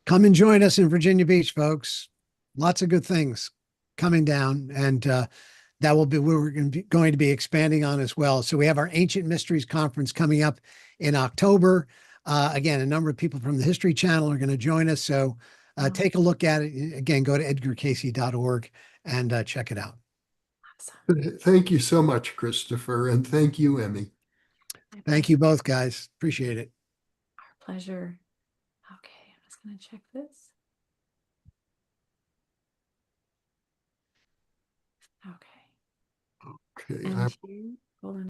[SPEAKER 3] Come and join us in Virginia Beach, folks. Lots of good things coming down, and that will be where we're going to be expanding on as well. So we have our Ancient Mysteries Conference coming up in October. Again, a number of people from the History Channel are going to join us. So
[SPEAKER 1] Oh,
[SPEAKER 3] take a look at it. Again, go to edgarcayce.org and check it out.
[SPEAKER 1] awesome.
[SPEAKER 2] Thank you so much, Christopher, and thank you, Emmy.
[SPEAKER 1] My
[SPEAKER 3] Thank
[SPEAKER 1] pleasure.
[SPEAKER 3] you both, guys. Appreciate it.
[SPEAKER 1] Our pleasure. Okay, I'm just going to check this. Okay.
[SPEAKER 2] Okay,
[SPEAKER 1] And here, hold on.